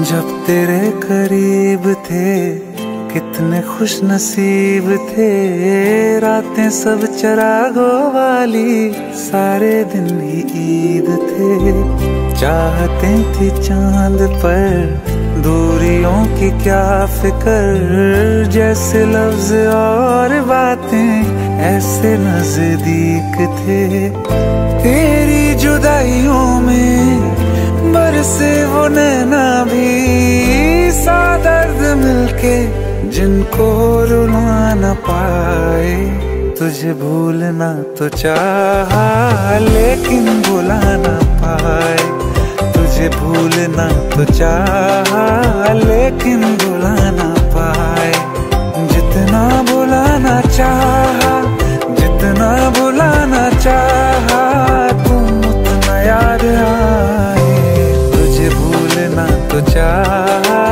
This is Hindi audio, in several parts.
जब तेरे करीब थे कितने खुश नसीब थे, रातें सब चरागों वाली, सारे दिन ही ईद थे। चाहते थी चांद पर दूरियों की क्या फिक्र, जैसे लफ्ज और बातें ऐसे नजदीक थे। तेरी जुदाइयों में बरसे वो नैना भी, सा दर्द मिलके जिनको रुला न पाए। तुझे भूलना तो चाहा लेकिन भुला न पाए, तुझे भूलना तो चाहा लेकिन भुला न पाए। जितना भुलाना चाहा, जितना भुलाना चाहा, तुम उतना याद आए। तुझे भूलना तो चाहा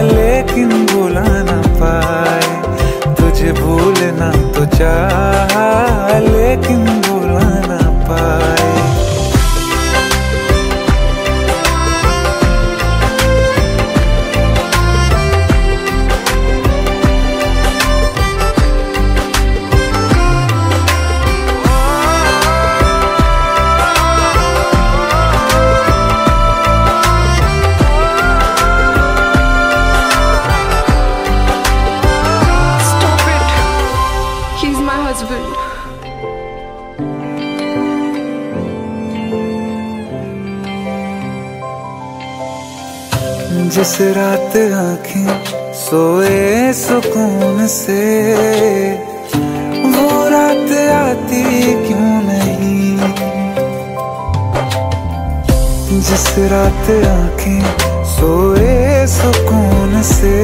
लेकिन भुला न पाए, तुझे भूलना तो चाहा लेकिन भुला न पाए। जिस रात आँखें सोए सुकून से, वो रात आती क्यों नहीं। जिस रात आँखें सोए सुकून से,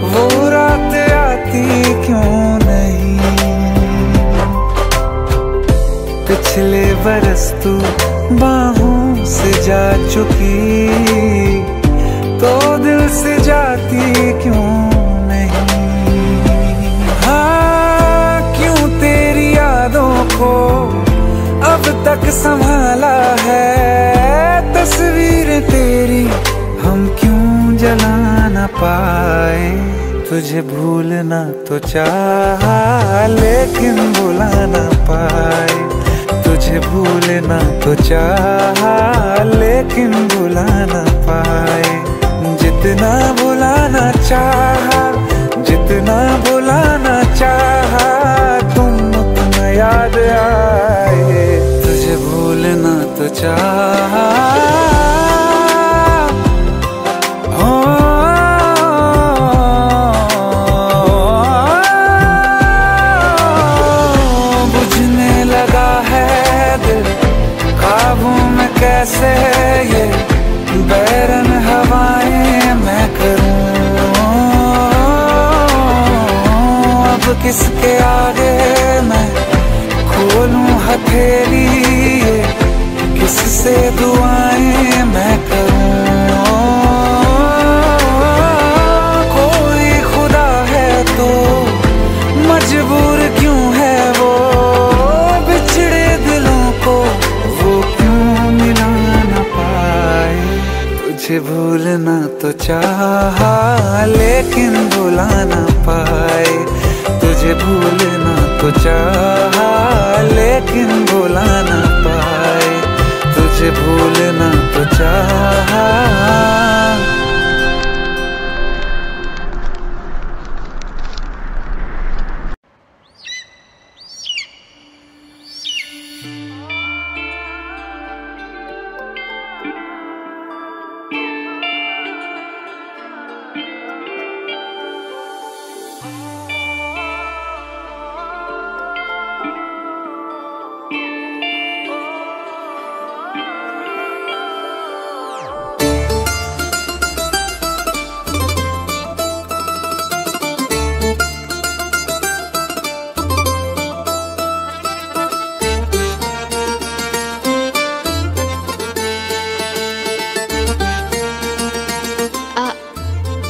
वो रात आती क्यों नहीं। पिछले बरस तू बाहों से जा चुकी, तो दिल से जाती क्यों नहीं। हाँ, क्यों तेरी यादों को अब तक संभाला है, तस्वीर तेरी हम क्यों जला न पाए। तुझे भूलना तो चाहा लेकिन भुला न पाए, तुझे भूलना तो चाहा लेकिन भुला न पाए। जितना भुलाना चाहा, जितना भुलाना चाहा, तुम उतना याद आए। तुझे भूलना तो चाहा, बुझने लगा है दिल काबू में कैसे, ये बैरन हवाएं मैं करूं। अब किसके आगे मैं खोलूं हथेली, किससे दुआएं मैं करूं। कोई खुदा है तो मजबूर क्यों है वो, बिछड़े दिलों को वो क्यों मिला न पाए। तुझे भूलना तो चाहा लेकिन भुला न पाए, तुझे भूलना तो चाहा लेकिन भुला न पाए, तुझे भूलना तो चाहा।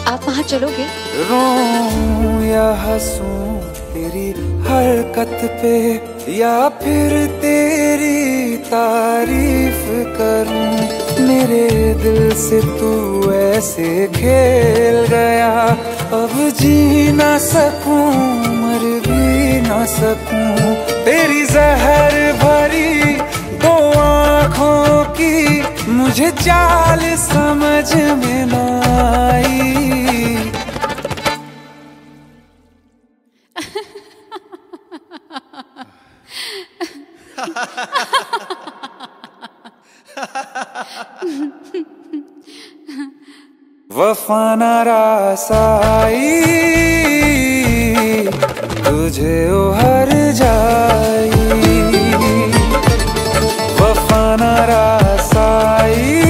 आप वहाँ चलोगे? रोऊं या हंसूं तेरी हरकत पे या फिर तेरी तारीफ करूं। मेरे दिल से तू ऐसे खेल गया, अब जी ना सकूं मर भी ना सकूं। तेरी जहर भरी दो आँखों की मुझे चाल समझ में ना आई। वफा ना रास आई, तुझे उहर जाई। वफा ना रास आई,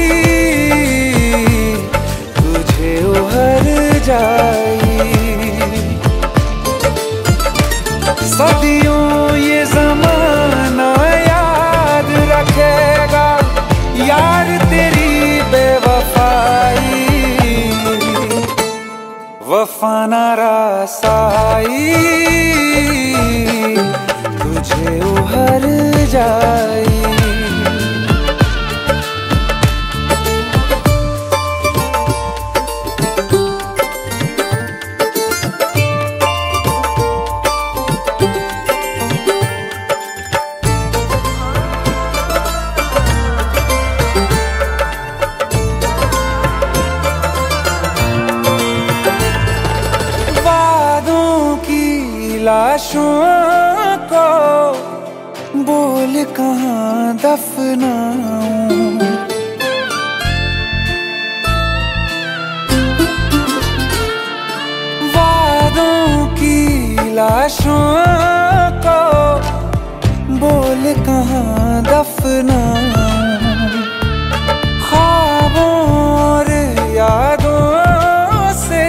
तुझे उहर जाई। सदियों ये ज़माना याद रखेगा यार तेरी बेवफाई। वफा ना रास आई, तुझे उहर जाई। लाशों को बोल कहाँ दफनाऊं। वादों की लाशों को बोल कहाँ दफनाऊं। ख्वाबों और यादों से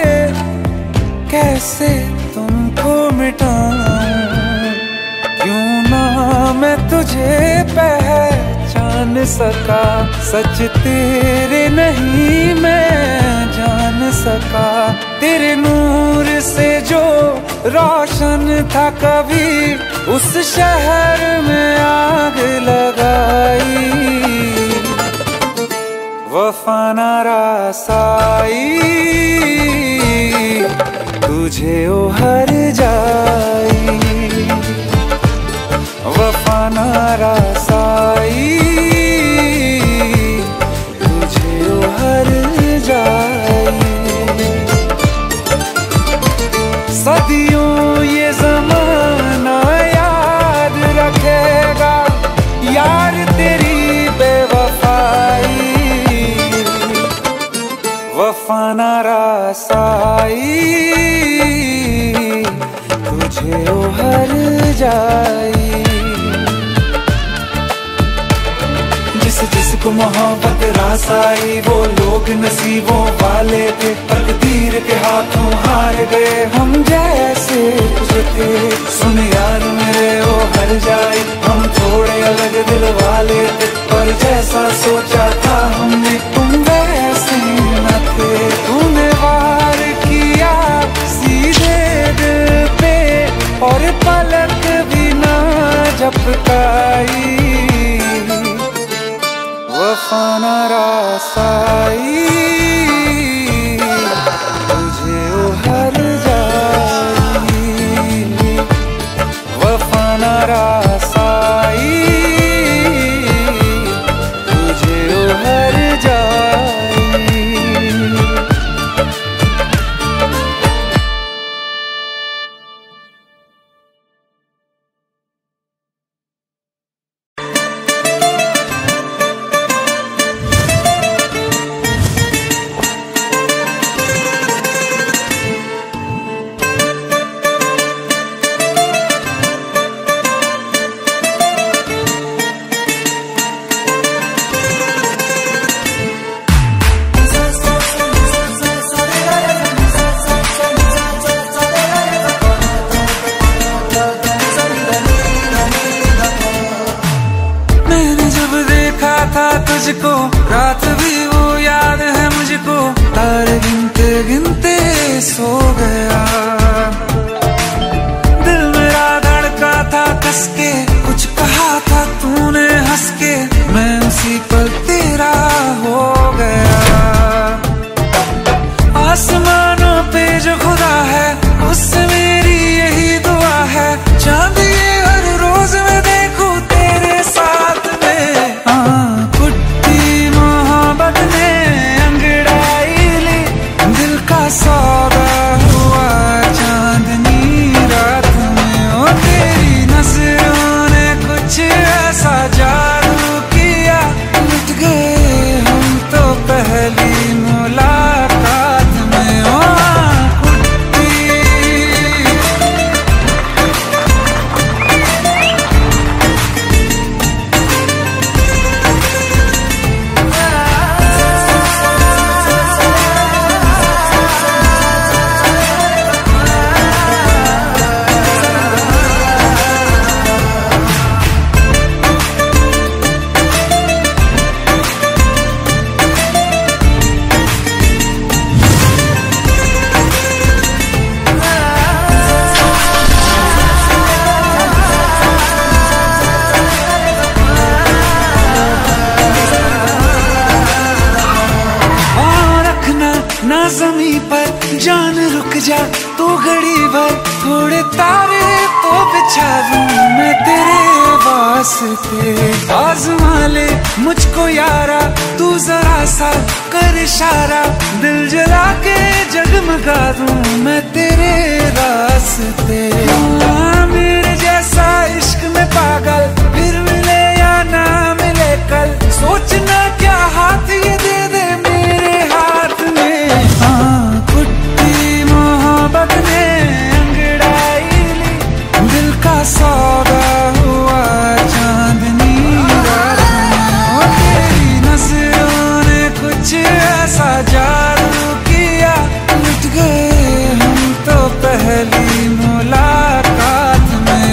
कैसे तुमको मिटाऊं। क्यों ना मैं तुझे पहचान सका, सच तेरे नहीं मैं जान सका। तेरे नूर से जो रोशन था कभी उस शहर में आग लगाई। वफा ना रास आई, तुझे उहर जाई। वफा ना रास आई, तुझे उहर जाई। सदियों ये ज़माना याद रखेगा यार तेरी बेवफाई। वफा ना रास आई, तुझे उहर जाई। जिसको मोहब्बत रास आई वो लोग नसीबों वाले थे, तकदीर के हाथों हार गए हम जैसे तुझे थे। सुन यार मेरे ओ हर जाए, हम थोड़े अलग दिल वाले थे, पर जैसा सोचा था हमने तुम वैसे न थे। तूने वार किया सीधे दिल पे और पलक भी ना झपकाई। वफा ना रास आई, तुझे उहर जाई। वफा ना रास आई, तुझे उहर जाई। तुझको रात भी वो याद है मुझको, तारे गिनते गिनते सो गया। दिल जा तू घड़ी भर, थोड़े तारे तो बिछा दूं मैं तेरे वास्ते। आज़मा ले मुझको यारा, तू जरा सा कर इशारा, दिल जला के जगमगा दूं मैं तेरे रास्ते। मेरे जैसा इश्क में पागल फिर मिले या ना मिले कल, सोचना क्या हाथ ये दे दे मेरे हाथ में। हाँ कुट्टी मोहब्बत ने अंगड़ाई ली, दिल का सौदा हुआ चांदनी रात में। तेरी नजरों ने कुछ ऐसा जादू किया, लुट गए हम तो पहली मुलाकात में।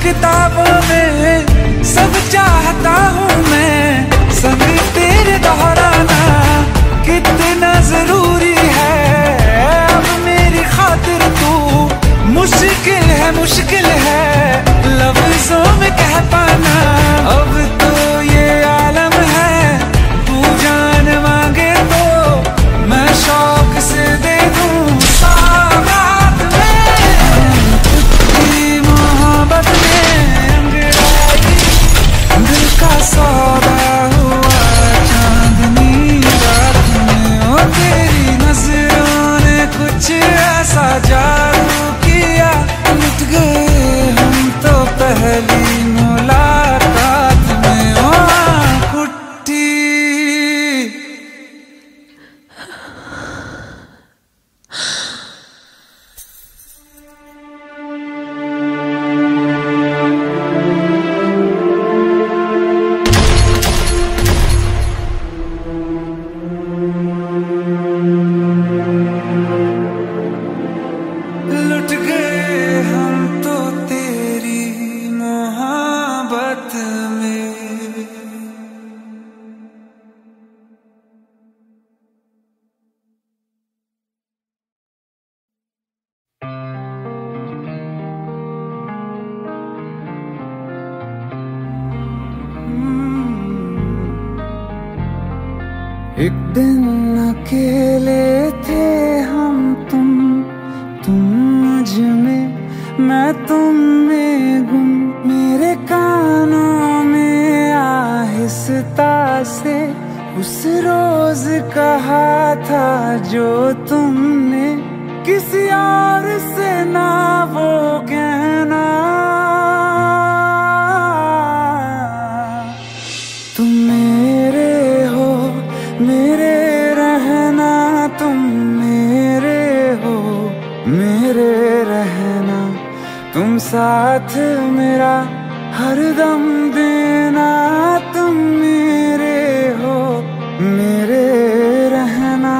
किताबों में सब चाहता हूँ मैं, संग तेरे दोहराना कितना जरूरी है। अब मेरी खातिर तू मुश्किल है लफ्जों में कह पाना। अब तो ये आलम है, तू जान मांगे तो मैं शौक से दे दूँ सौगात में। तेरी मोहब्बत का सौदा हुआ चांदनी रात में। ओ तेरी नजरों ने कुछ ऐसा जादू किया, लुट गए हम तो पहली मुलाकात में। ओ कुट्टी एक दिन अकेले थे हम तुम मुझ में, मैं तुम में गुम। मेरे कानों में आहिस्ता से उस रोज कहा था जो तुमने, किसी और से ना वो कहना। तुम मेरे हो मेरे रहना, तुम मेरे हो मेरे रहना, तुम साथ मेरा हरदम देना। तुम मेरे हो मेरे रहना।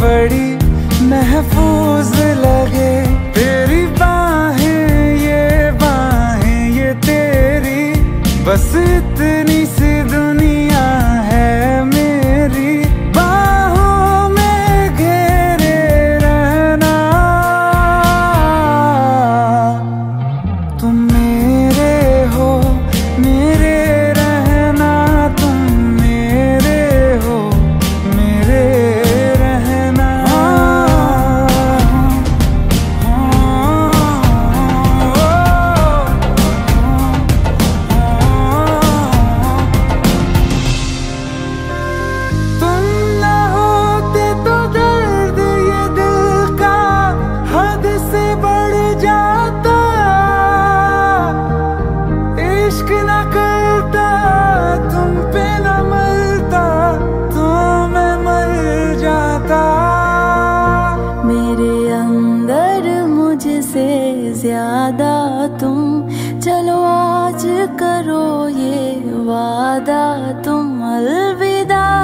बड़ी महफूज लगे तेरी बाहें ये तेरी, बस इतनी सी दुनिया है मेरी। बाहों में घेरे रहना, तुम मेरे हो मेरे रहना, तुम मेरे हो मेरे ज्यादा तुम। चलो आज करो ये वादा तुम, अलविदा।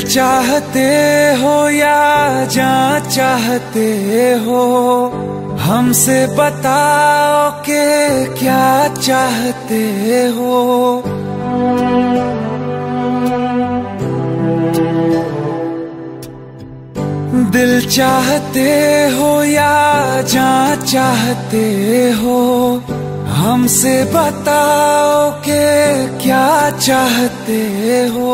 चाहते हो या जान चाहते हो, हमसे बताओ कि क्या चाहते हो। दिल चाहते हो या जान चाहते हो, हमसे बताओ कि क्या चाहते हो।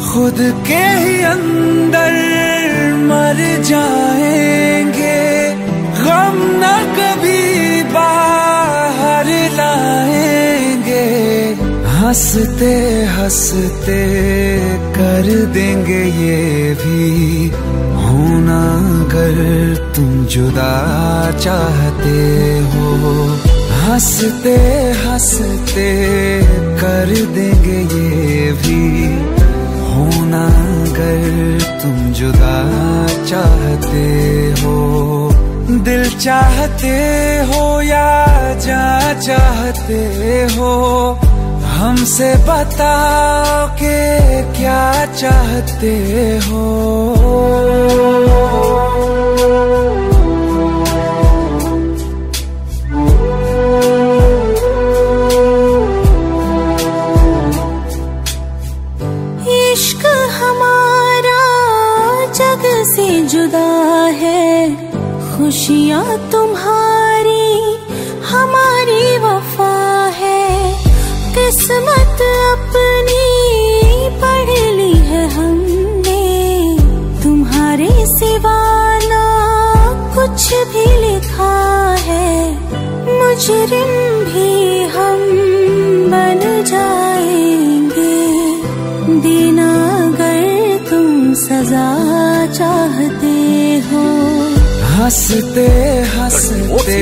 खुद के ही अंदर मर जाएंगे, गम न कभी बाहर लाएंगे। हंसते हंसते कर देंगे ये भी, होना अगर तुम जुदा चाहते हो। हंसते हंसते कर देंगे ये भी, होना अगर तुम जुदा चाहते हो। दिल चाहते हो या जान चाहते हो, हमसे बताओ कि क्या चाहते हो। इश्क हमारा जग से जुदा है, खुशियाँ तुम्हारी हमारी वफा है। किस्मत अपनी पढ़ ली है हमने, तुम्हारे सिवा ना कुछ भी लिखा है। मुजरिम भी हम बन जाएंगे, देना अगर तुम सजा चाहते हो। हंसते हंसते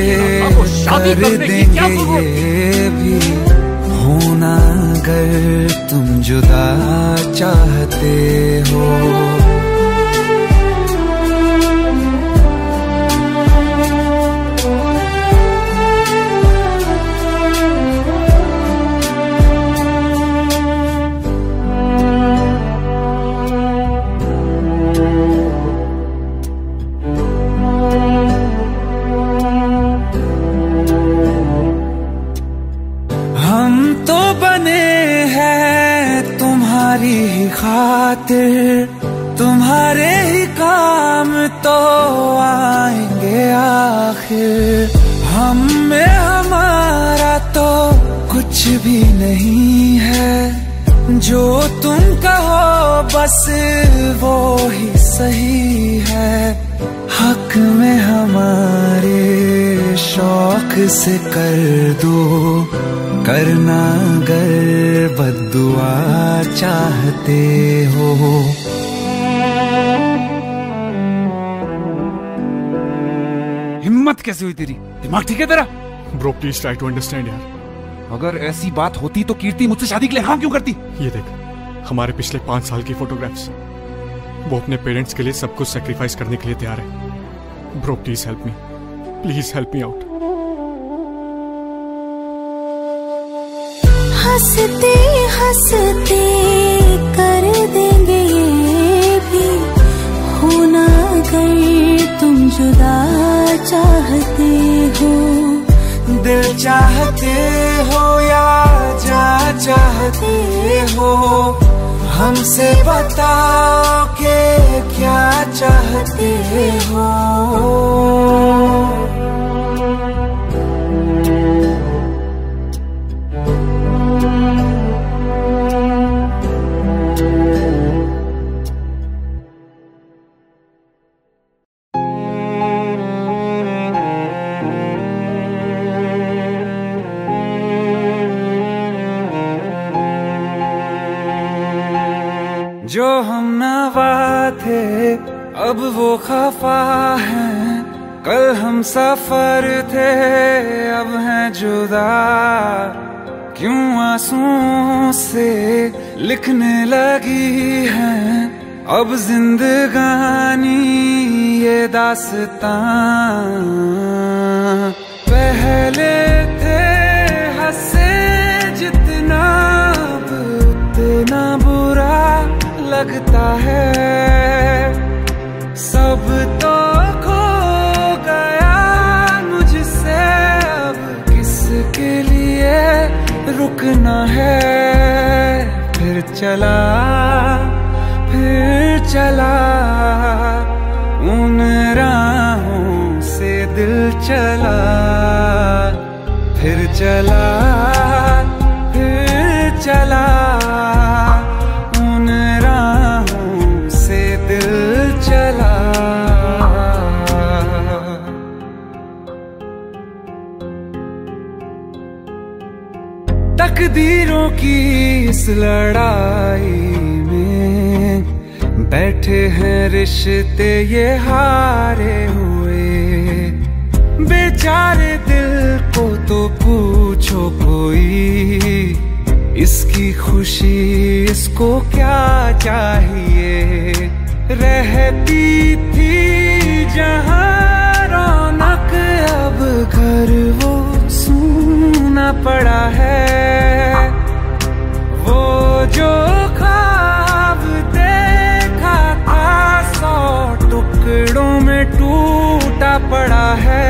कर देंगे ये भी, होना अगर तुम जुदा चाहते हो। तुम्हारी ही खातिर, तुम्हारे ही काम तो आएंगे आखिर। हम में हमारा तो कुछ भी नहीं है, जो तुम कहो बस वो ही सही है। हक में हमारे शौक से कर दो, करना अगर बद्दुआ चाहते हो। हिम्मत कैसे हुई तेरी? दिमाग ठीक है तेरा? Bro please try to understand यार। अगर ऐसी बात होती तो कीर्ति मुझसे शादी के लिए हाँ क्यों करती? ये देख, हमारे पिछले 5 साल की फोटोग्राफ्स, वो अपने पेरेंट्स के लिए सब कुछ सैक्रिफाइस करने के लिए तैयार है। Bro please help me, please help me out. हंसते हंसते कर देंगे ये भी, होना अगर तुम जुदा चाहते हो। दिल चाहते हो या जान चाहते हो, हमसे बताओ कि क्या चाहते हो। जो हम नवा थे अब वो खफा हैं, कल हम सफर थे अब हैं जुदा। क्यों आंसुओं से लिखने लगी हैं अब जिंदगानी ये दास्तां। पहले थे हंसे जितना अब उतना बुरा लगता है सब तो खो गया मुझसे, अब किसके लिए रुकना है। फिर चला उन राहों से दिल चला, फिर चला उन राहों से दिल चला। तकदीरों की इस लड़ाई में बैठे हैं रिश्ते ये हारे हुए। बेचारे दिल को तो पूछो कोई, इसकी खुशी इसको क्या चाहिए। रहती थी जहाँ रौनक, अब घर वो सूना पड़ा है। वो जो ख्वाब देखा था 100 टुकड़ों में टूटा पड़ा है।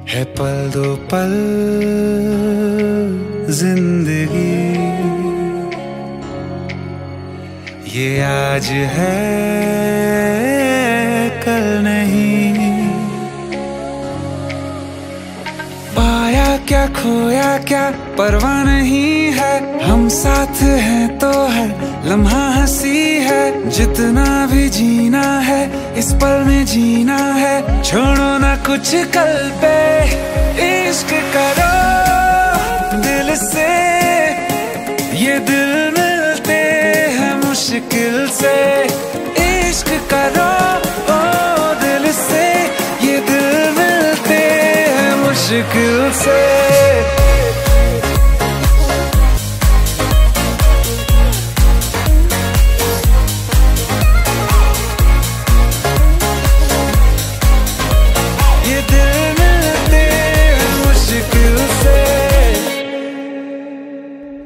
है पल दो पल जिंदगी, ये आज है कल नहीं। पाया क्या खोया क्या परवाह नहीं है, हम साथ हैं तो है लम्हा हंसी है। जितना भी जीना है इस पल में जीना है, छोड़ो ना कुछ कल पे। इश्क करो दिल से, ये दिल मिलते हैं मुश्किल से। इश्क करो ओ दिल से, ये दिल मिलते हैं मुश्किल से।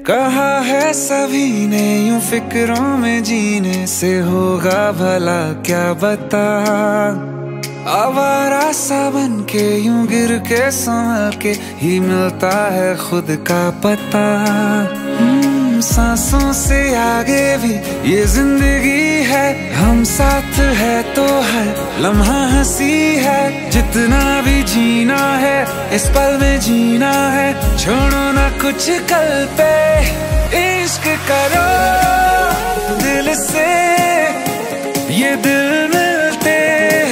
कहा है सभी ने यूं फिक्रों में जीने से होगा भला क्या बता। आवारा सा बन के यूं गिर के संभल के ही मिलता है खुद का पता। सांसों से आगे भी ये जिंदगी है, हम साथ है तो है लम्हा हंसी है। जितना भी जीना है इस पल में जीना है, छोड़ो ना कुछ कल पे। इश्क करो दिल से, ये दिल मिलते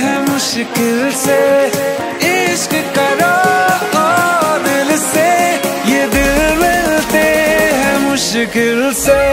हैं मुश्किल से। इश्क करो दिल से, ये दिल मिलते हैं मुश्किल से।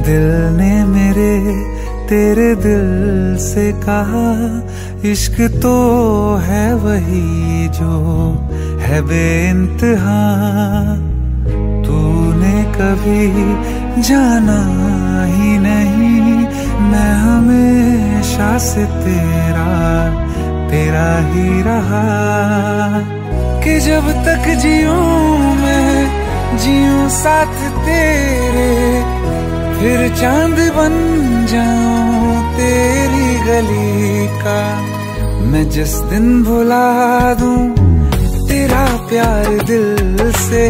दिल ने मेरे तेरे दिल से कहा, इश्क तो है वही जो है बेइंतहा। तूने कभी जाना ही नहीं, मैं हमेशा से तेरा ही रहा। कि जब तक जीऊं मैं जीऊं साथ तेरे, फिर चांद बन जाऊं तेरी गली का। मैं जिस दिन भुला दूं तेरा प्यार दिल से,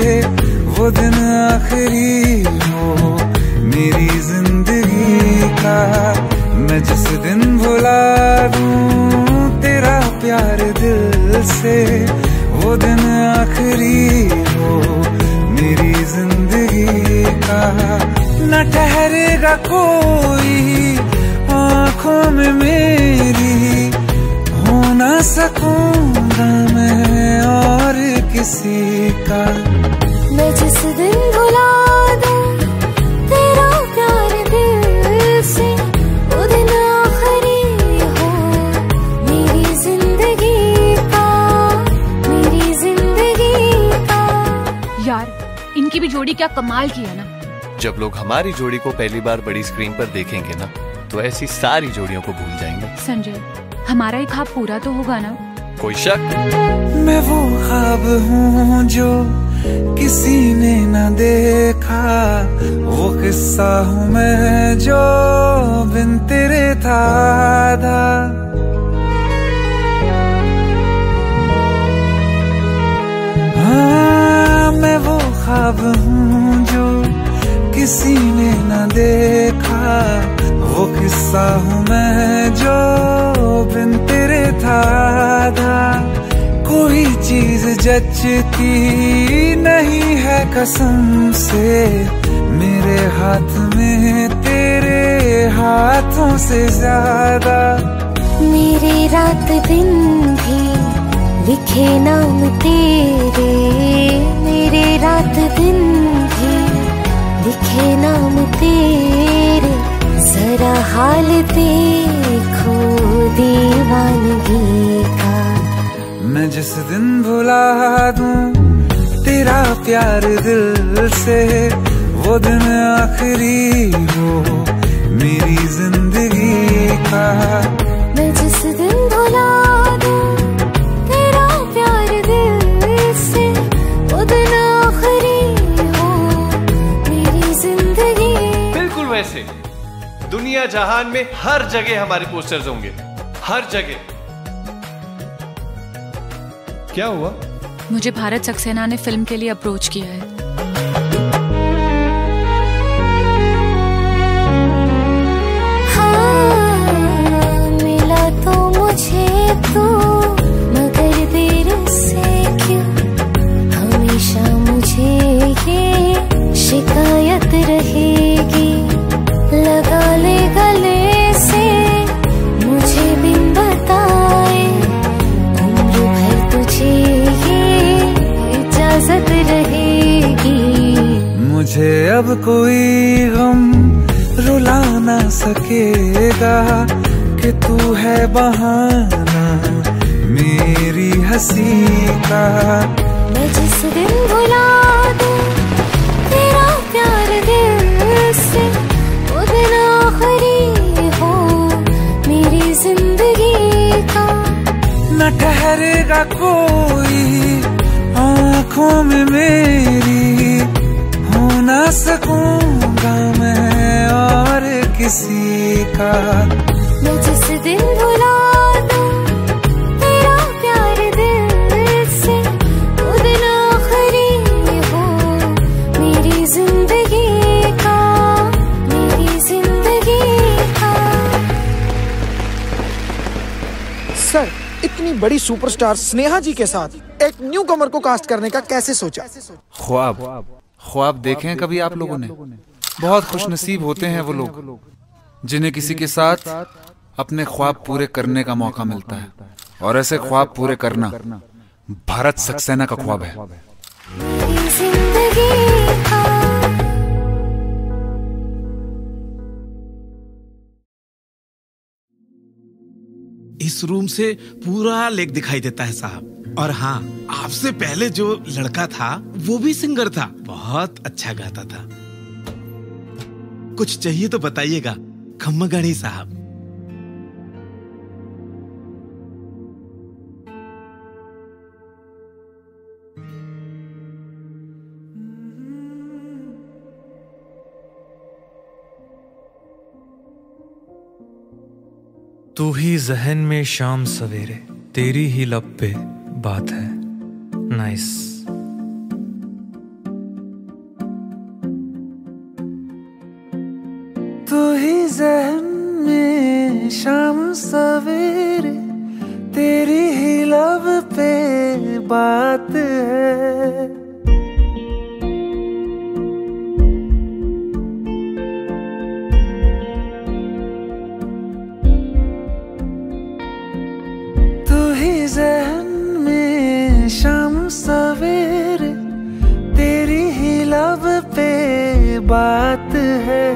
वो दिन आखिरी हो मेरी जिंदगी का। मैं जिस दिन भुला दूं तेरा प्यार दिल से, वो दिन आखिरी हो मेरी जिंदगी का। न ठहरेगा कोई आँखों में मेरी, हो ना सकूंगा मैं और किसी का। मैं जिस दिन भुला दूं तेरा प्यार दिल से, वो दिन आखिरी हो मेरी जिंदगी का, मेरी जिंदगी का। यार इनकी भी जोड़ी क्या कमाल की है ना। जब लोग हमारी जोड़ी को पहली बार बड़ी स्क्रीन पर देखेंगे ना, तो ऐसी सारी जोड़ियों को भूल जाएंगे। संजय, हमारा ही ख्वाब पूरा तो होगा ना? कोई शक? मैं वो ख्वाब हूँ जो किसी ने न देखा, वो किस्सा हूँ मैं जो बिन तेरे था आधा। हाँ, मैं वो ख्वाब हूँ जो किसी ने न देखा, वो किस्सा हूँ मैं जो बिन तेरे था आधा। कोई चीज जचती नहीं है कसम से, मेरे हाथ में तेरे हाथों से ज्यादा। मेरे रात दिन भी लिखे नाम तेरे, मेरे रात दिन भी लिखे नाम तेरे। जरा हाल देखो दीवानगी का। मैं जिस दिन भुला दूं तेरा प्यार दिल से, वो दिन आखिरी हो मेरी जिंदगी का। मैं जिस दिन भुला दूं तेरा प्यार दिल से, वो दिन आखिरी हो मेरी जिंदगी। बिल्कुल वैसे दुनिया जहान में हर जगह हमारे पोस्टर्स होंगे, हर जगह। क्या हुआ? मुझे भारत सक्सेना ने फिल्म के लिए अप्रोच किया है। हाँ, मिला तो मुझे तो, मगर देर से क्यों हमेशा मुझे ये शिकायत रहेगी। लगा ले गले से मुझे बिन बताए, उम्र भर तुझे ये इजाजत रहेगी। मुझे अब कोई गम रुला ना सकेगा कि तू है बहाना मेरी हंसी का। मैं जिस दिन भुला दूं तेरा प्यार दिल से, वो दिन आखिरी हो मेरी जिंदगी का। न ठहरेगा कोई आँखों में मेरी, हो ना सकूंगा मैं और किसी का। मैं जिस दिन भुला दूं तेरा प्यार दिल से, वो दिन आखिरी हो मेरी जिंदगी का, मेरी जिंदगी का। सर, इतनी बड़ी सुपरस्टार स्नेहा जी के साथ एक न्यू कमर को कास्ट करने का कैसे सोचा? ख्वाब देखे हैं कभी आप लोगों ने? बहुत खुशनसीब होते हैं वो लोग जिन्हें किसी के साथ अपने ख्वाब पूरे करने का मौका मिलता है, और ऐसे ख्वाब पूरे करना भारत सक्सेना का ख्वाब है। मेरी जिंदगी का। इस रूम से पूरा लेक दिखाई देता है साहब। और हाँ, आपसे पहले जो लड़का था वो भी सिंगर था, बहुत अच्छा गाता था। कुछ चाहिए तो बताइएगा खम्मगणी साहब। तू ही जहन में शाम सवेरे, तेरी ही लब पे बात है। नाइस। तू ही ज़हन में शाम सवेरे, तेरी ही लब पे बात है। तू ही ज़हन में शाम सवेरे, तेरी ही लब पे बात है।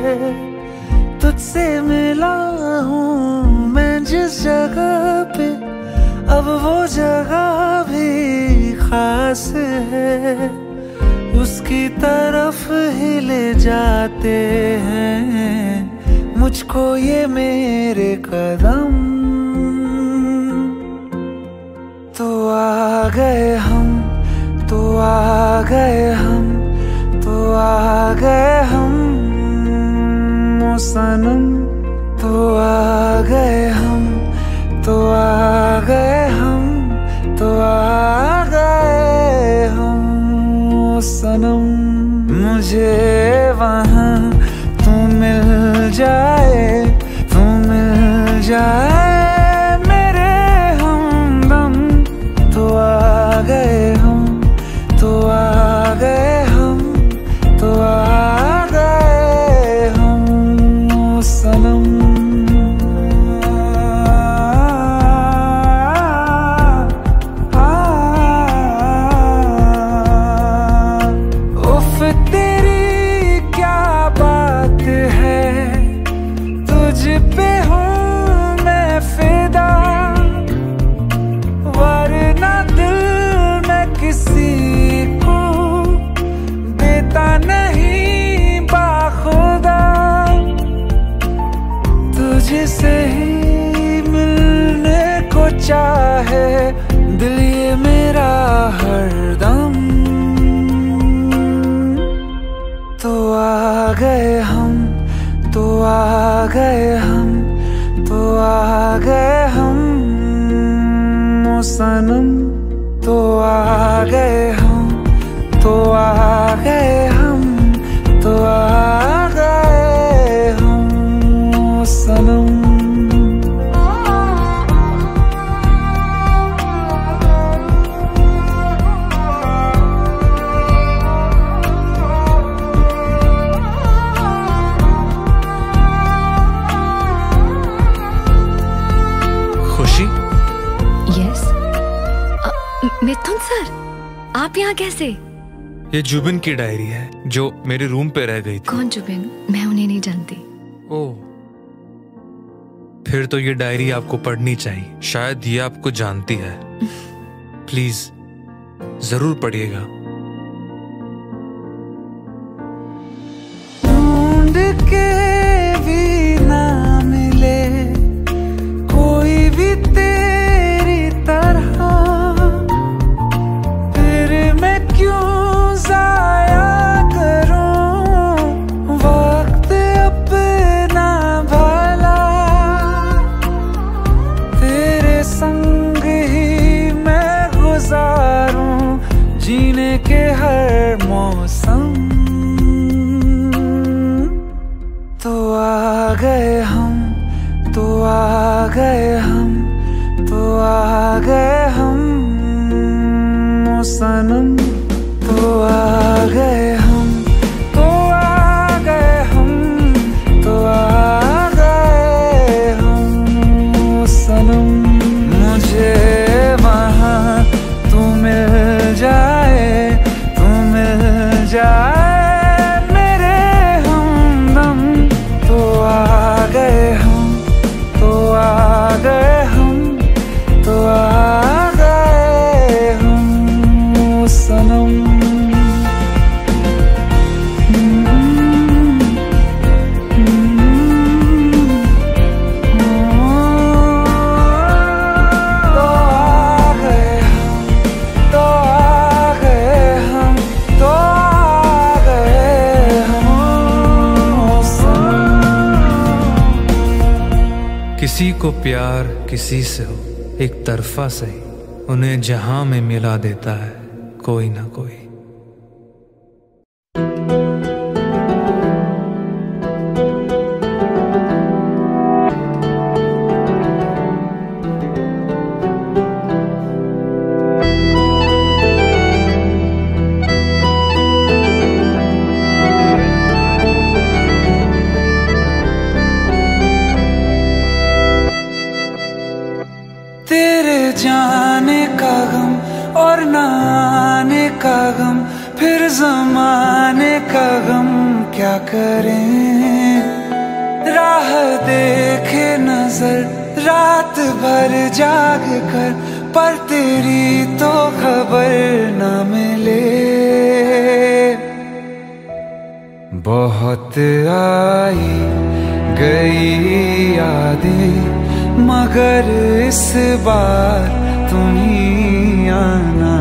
तुझसे मिला हूँ मैं जिस जगह पे, अब वो जगह भी खास है। उसकी तरफ ही ले जाते हैं मुझको ये मेरे कदम। तो आ गए हम, तो आ गए हम, तो आ गए हम ओ सनम। तो आ गए हम, तो आ गए हम, तो आ गए हम ओ सनम। मुझे वहाँ तू मिल जाए, तू मिल जाए मेरे हमदम। तो आ गए हम, तो आ गए हम, तो आ गए हम ओ सनम। उफ तेरी क्या बात है, तुझ पे हूँ मैं फिदा, वरना दिल मैं किसी को देता नहीं बाखुदा। तुझसे ही मिलने को चाहे दिल ये मेरा हरदम। तो आ गए हम, तो आ गए हम, तो आ गए हम ओ सनम। तो आ गए हम, तो आ गए हम, तो आ गए हम ओ सनम। खुशी? यस। मिथुन सर, आप यहाँ कैसे? ये जुबिन की डायरी है जो मेरे रूम पे रह गई थी। कौन जुबिन? मैं उन्हें नहीं जानती। ओह, फिर तो ये डायरी आपको पढ़नी चाहिए, शायद ये आपको जानती है। प्लीज जरूर पढ़िएगा। ढूंढ के भी ना मिले कोई भी तेरी तरह, फिर मैं क्यों जाया करूं वक्त अपना भला। तेरे संग ही मैं गुजारूं जीने के हर मौसम। तो आ गए हम, तो आ गए हम, तो आ गए हम ओ सनम। तो आ गए हम, तो आ गए हम, तो आ गए हम ओ सनम। मुझे वहाँ तू मिल जाए, तू मिल जाए मेरे हमदम। तो आ गए हम, तो आ गए हम, तो आ गए हम ओ सनम। तो आ गए हम, तो आ गए हम, तो आ गए हम ओ सनम। किसी को प्यार किसी से हो, एक तरफा सही उन्हें जहां में मिला देता है कोई ना कोई। तेरे जाने का गम और न आने का गम, फिर जमाने का गम क्या करें। राह देखे नजर रात भर जाग कर, पर तेरी तो खबर न मिले। बहुत आई गई यादें मगर इस बार तुम ही आना।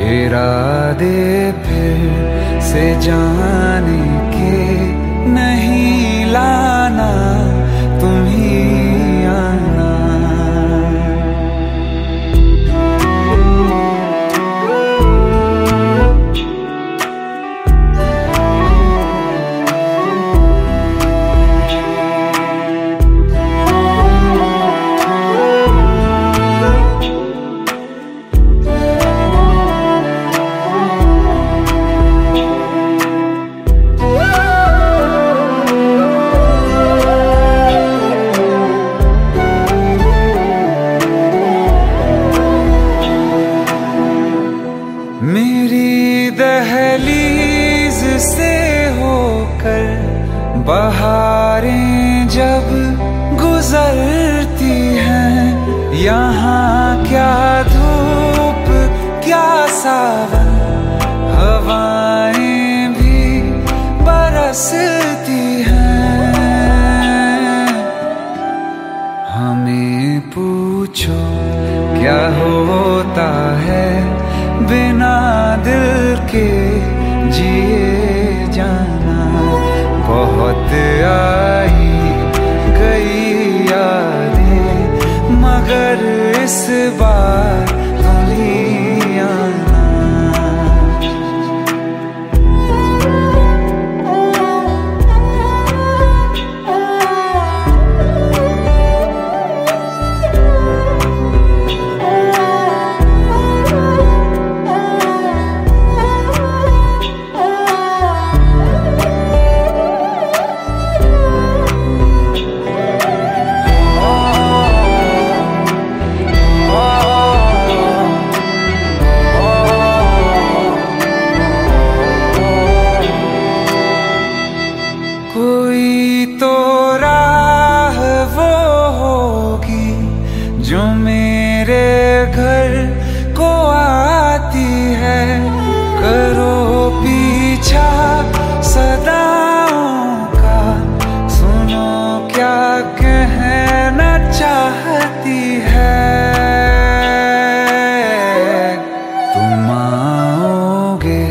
इरादे फिर से जाने के नहीं लाना, तुम ही आना। मेरी दहलीज से होकर बहारें जब गुजरती हैं, यहाँ क्या धूप क्या सावन, हवाएं भी बरसती हैं। हमें पूछो क्या होता है बिना दिल के जिए जाना। बहुत आई गई यादें मगर इस बार तुम ही आना। कोई तो राह वो होगी जो मेरे घर को आती है। करो पीछा सदाओं का, सुनो क्या कहना चाहती है। तुम आओगे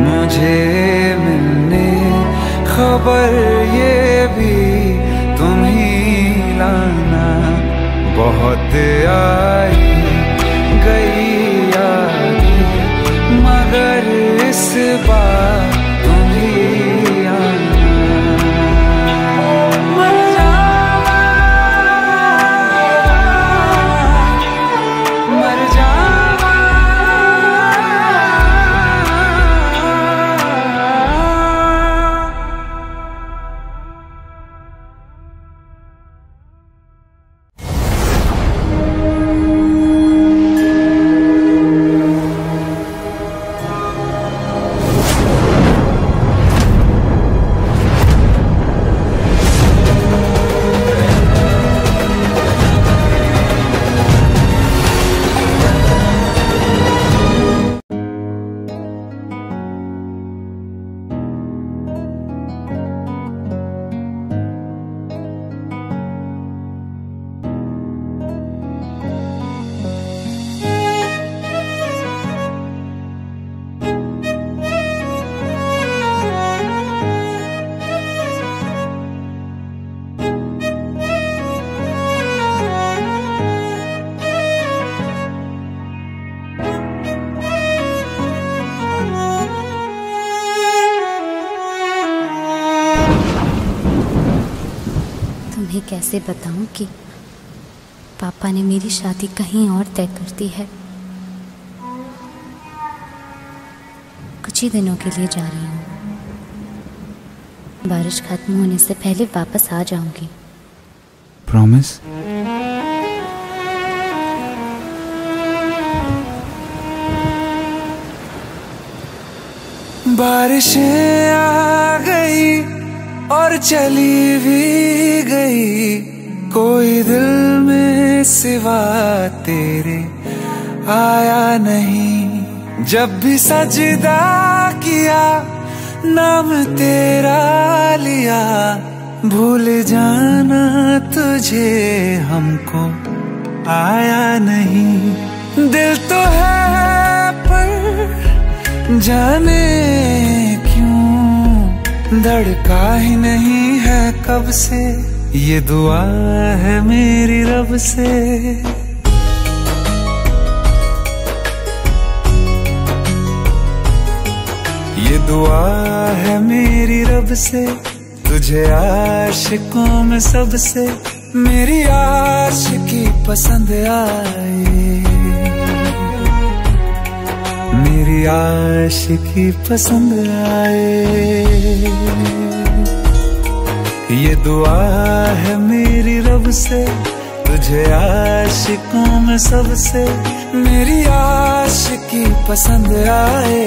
मुझे मिलने, खबर ये भी तुम ही लाना। बहुत आई गई यादें मगर इस बार तुम ही आना। मर जावा, मर जावा। तुम्हें कैसे बताऊं कि पापा ने मेरी शादी कहीं और तय कर दी है। कुछ ही दिनों के लिए जा रही हूँ। बारिश खत्म होने से पहले वापस आ जाऊंगी। प्रॉमिस? बारिशें आ गई और चली भी गई, कोई दिल में सिवा तेरे आया नहीं। जब भी सजदा किया नाम तेरा लिया, भूल जाना तुझे हमको आया नहीं। दिल तो है पर जाने क्यों धड़का ही नहीं है कब से, ये दुआ है मेरी रब से। ये दुआ है मेरी रब से, तुझे आशिकों में सबसे मेरी आशिकी पसंद आए, मेरी आशिकी पसंद आए। ये दुआ है मेरी रब से, तुझे आशिकों में सबसे मेरी आशिकी पसंद आए,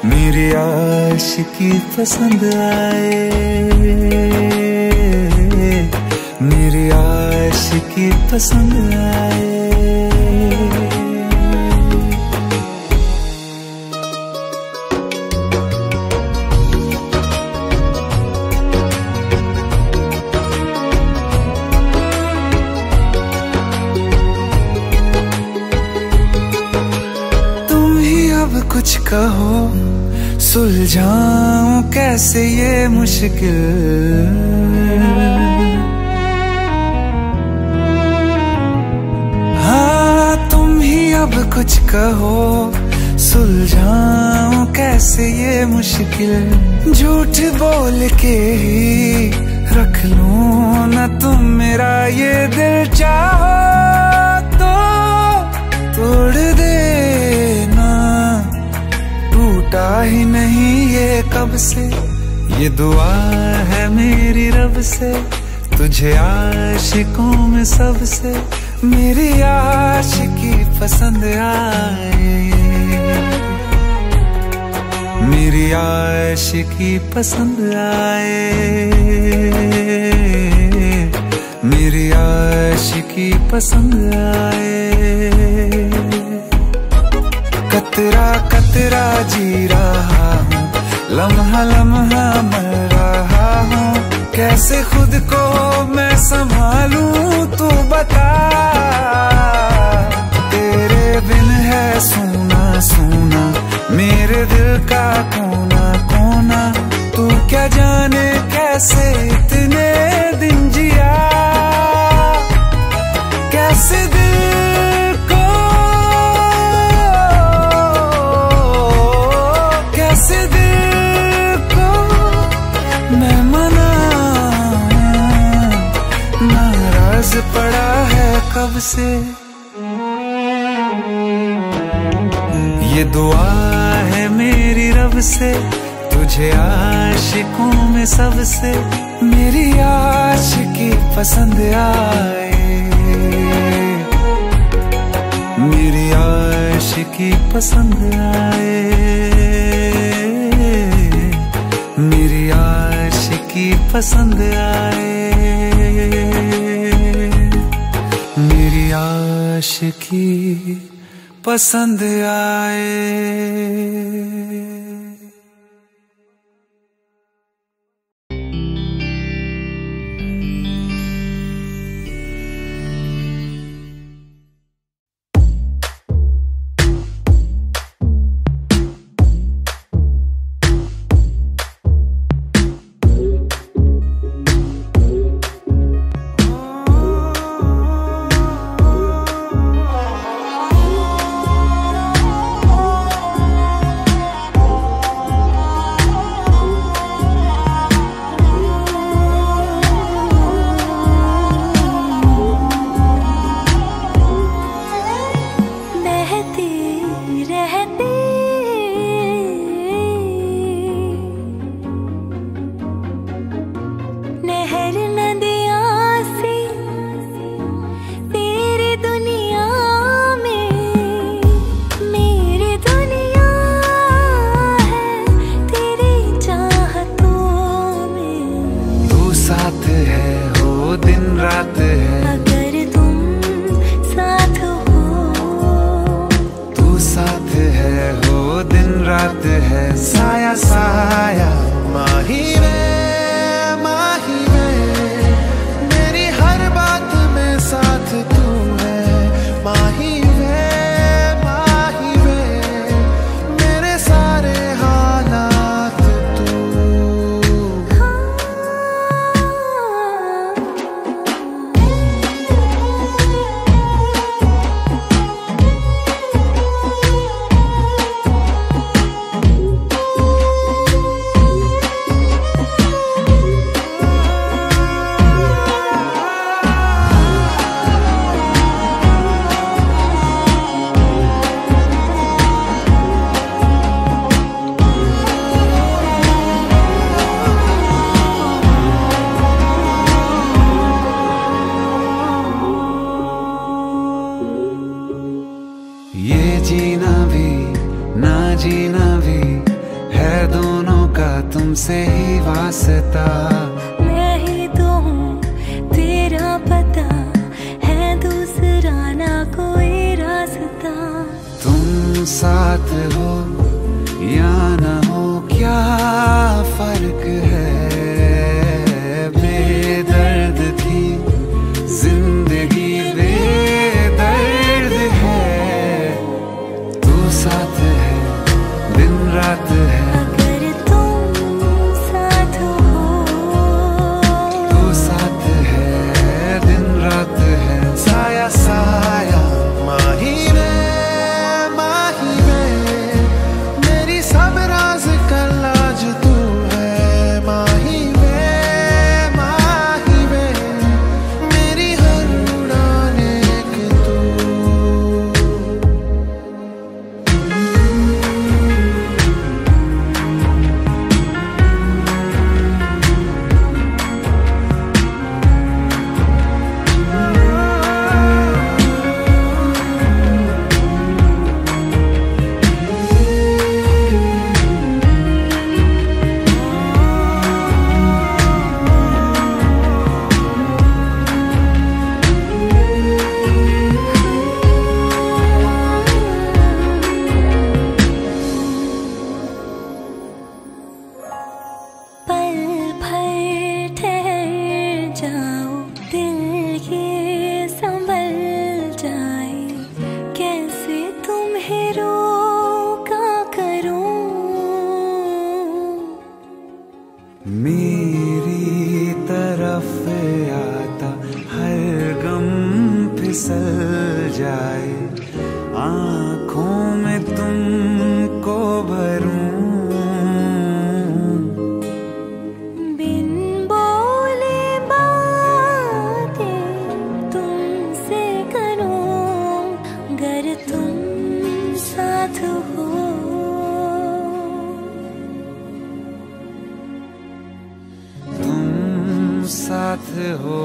मेरी आशिकी पसंद आए, मेरी आशिकी पसंद आए। कुछ कहो सुलझाऊं कैसे ये मुश्किल, हाँ तुम ही अब कुछ कहो सुलझाऊं कैसे ये मुश्किल। झूठ बोल के ही रख लूं ना तुम मेरा ये दिल, चाहो तो तोड़ देना, टूटा ही नहीं ये कब से। ये दुआ है मेरी रब से, तुझे आशिकों में सबसे मेरी आशिकी पसंद आए, मेरी आशिकी पसंद आए, मेरी आशिकी पसंद आए। कतरा कतरा जी रहा हूँ, लम्हा लम्हा मर रहा हूँ, कैसे खुद को मैं संभालूं तू बता। तेरे बिन है सूना सूना मेरे दिल का कोना कोना, तू क्या जाने कैसे इतने दिन जिया, कैसे दिल को कैसे दिल को मैं मनाऊं, नाराज पड़ा है कब से। ये दुआ है मेरी रब से, तुझे आशिकों में सबसे मेरी आशिकी पसंद आए, मेरी आशिकी पसंद आए, मेरी आशिकी पसंद आए, मेरी आशिकी पसंद आए। तुमसे ही वास्ता। मैं ही तो हूँ तेरा पता, है दूसरा ना कोई रास्ता। तुम साथ हो या न हो क्या फर्क है, बेदर्द थी जिंदगी बेदर्द है। तू साथ है दिन रात है, अगर तुम साथ हो। तू साथ है दिन रात है। साया साया माही में मेरी सब राज का लाज तू है। माही में मेरी हर उड़ान एक तू। पल भर ठहर जाओ, दिल ये संभल जाए। कैसे तुम्हें रोका करूं, मेरी तरफ आता हर गम फिसल जाए। आँखों में तुमको भरूं, बिन बोले बातें तुमसे करूं। अगर तुम साथ हो, तुम साथ हो।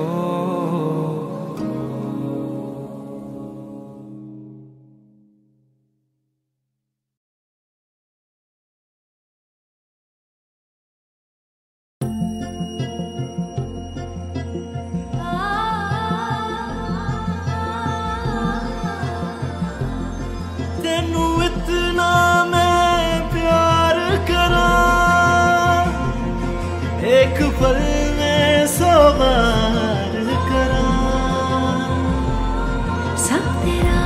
तेनू इतना मैं प्यार करा, एक पल में 100 बार करा। सब तेरा,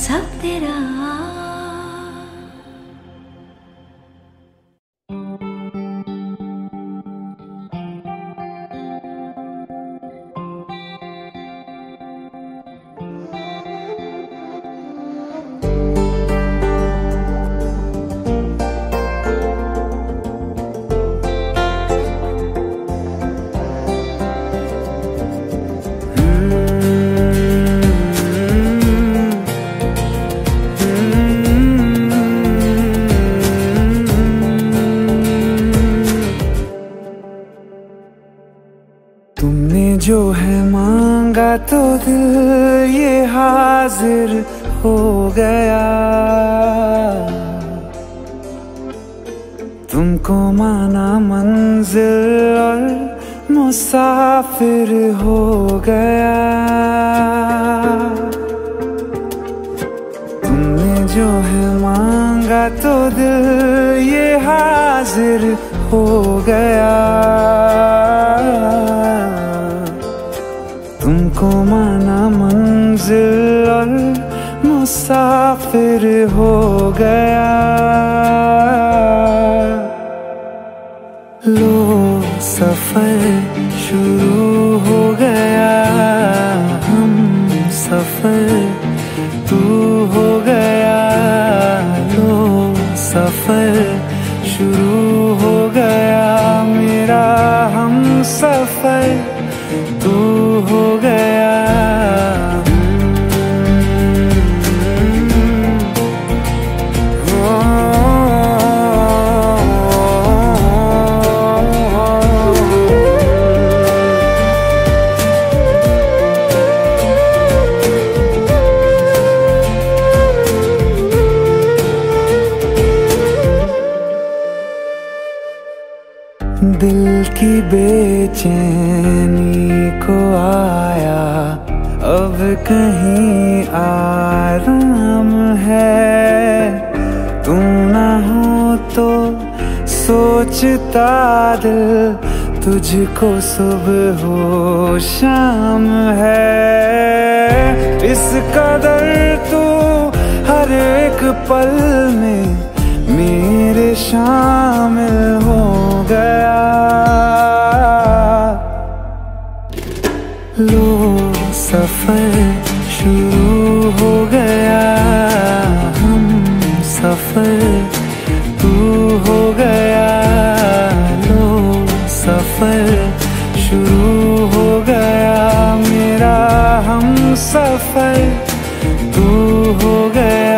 सब तेरा। तुमने जो है मांगा तो दिल ये हाजिर हो गया। तुमको माना मंजिल और मुसाफिर हो गया। तुमने जो है मांगा तो दिल ये हाजिर हो गया। तुमको माना मंजिल और मुसाफिर हो गया। लो सफर शुरू हो गया, हम सफर तू हो गया। लो सफर शुरू हो गया, मेरा हम सफर तू हो गया। दिल की बेचैनी को आया अब कहीं आराम है। तू ना हो तो सोचता दिल तुझको सुबह हो शाम है। इस कदर तू हर एक पल में मेरे शामिल हो गया। लो सफर शुरू हो गया, हम सफर तू हो गया। लो सफर शुरू हो गया, मेरा हम सफर तू हो गया।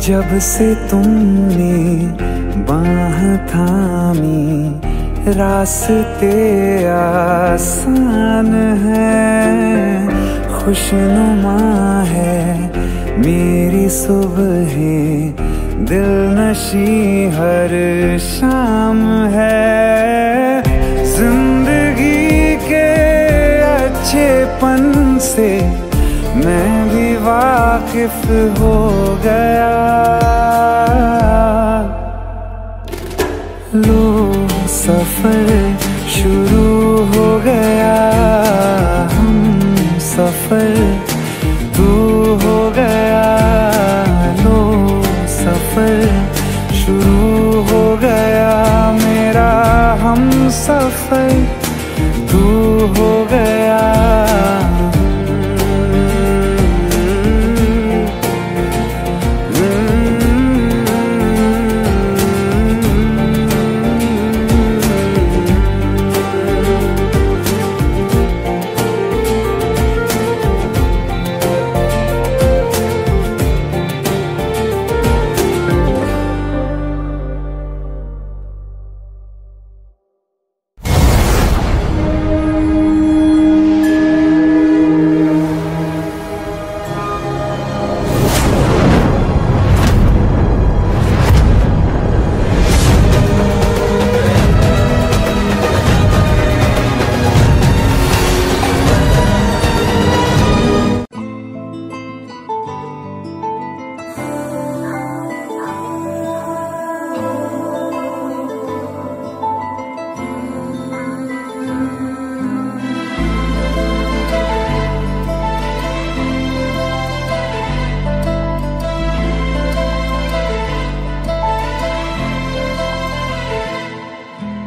जब से तुमने बाह थामी रास्ते आसान हैं। खुशनुमा है मेरी सुबहें, दिल नशी हर शाम है। जिंदगी के अच्छेपन से मैं भी वाकिफ हो गया। लो सफर शुरू हो गया, हम सफर तू हो गया। लो सफर शुरू हो गया, मेरा हम सफर तू हो गया।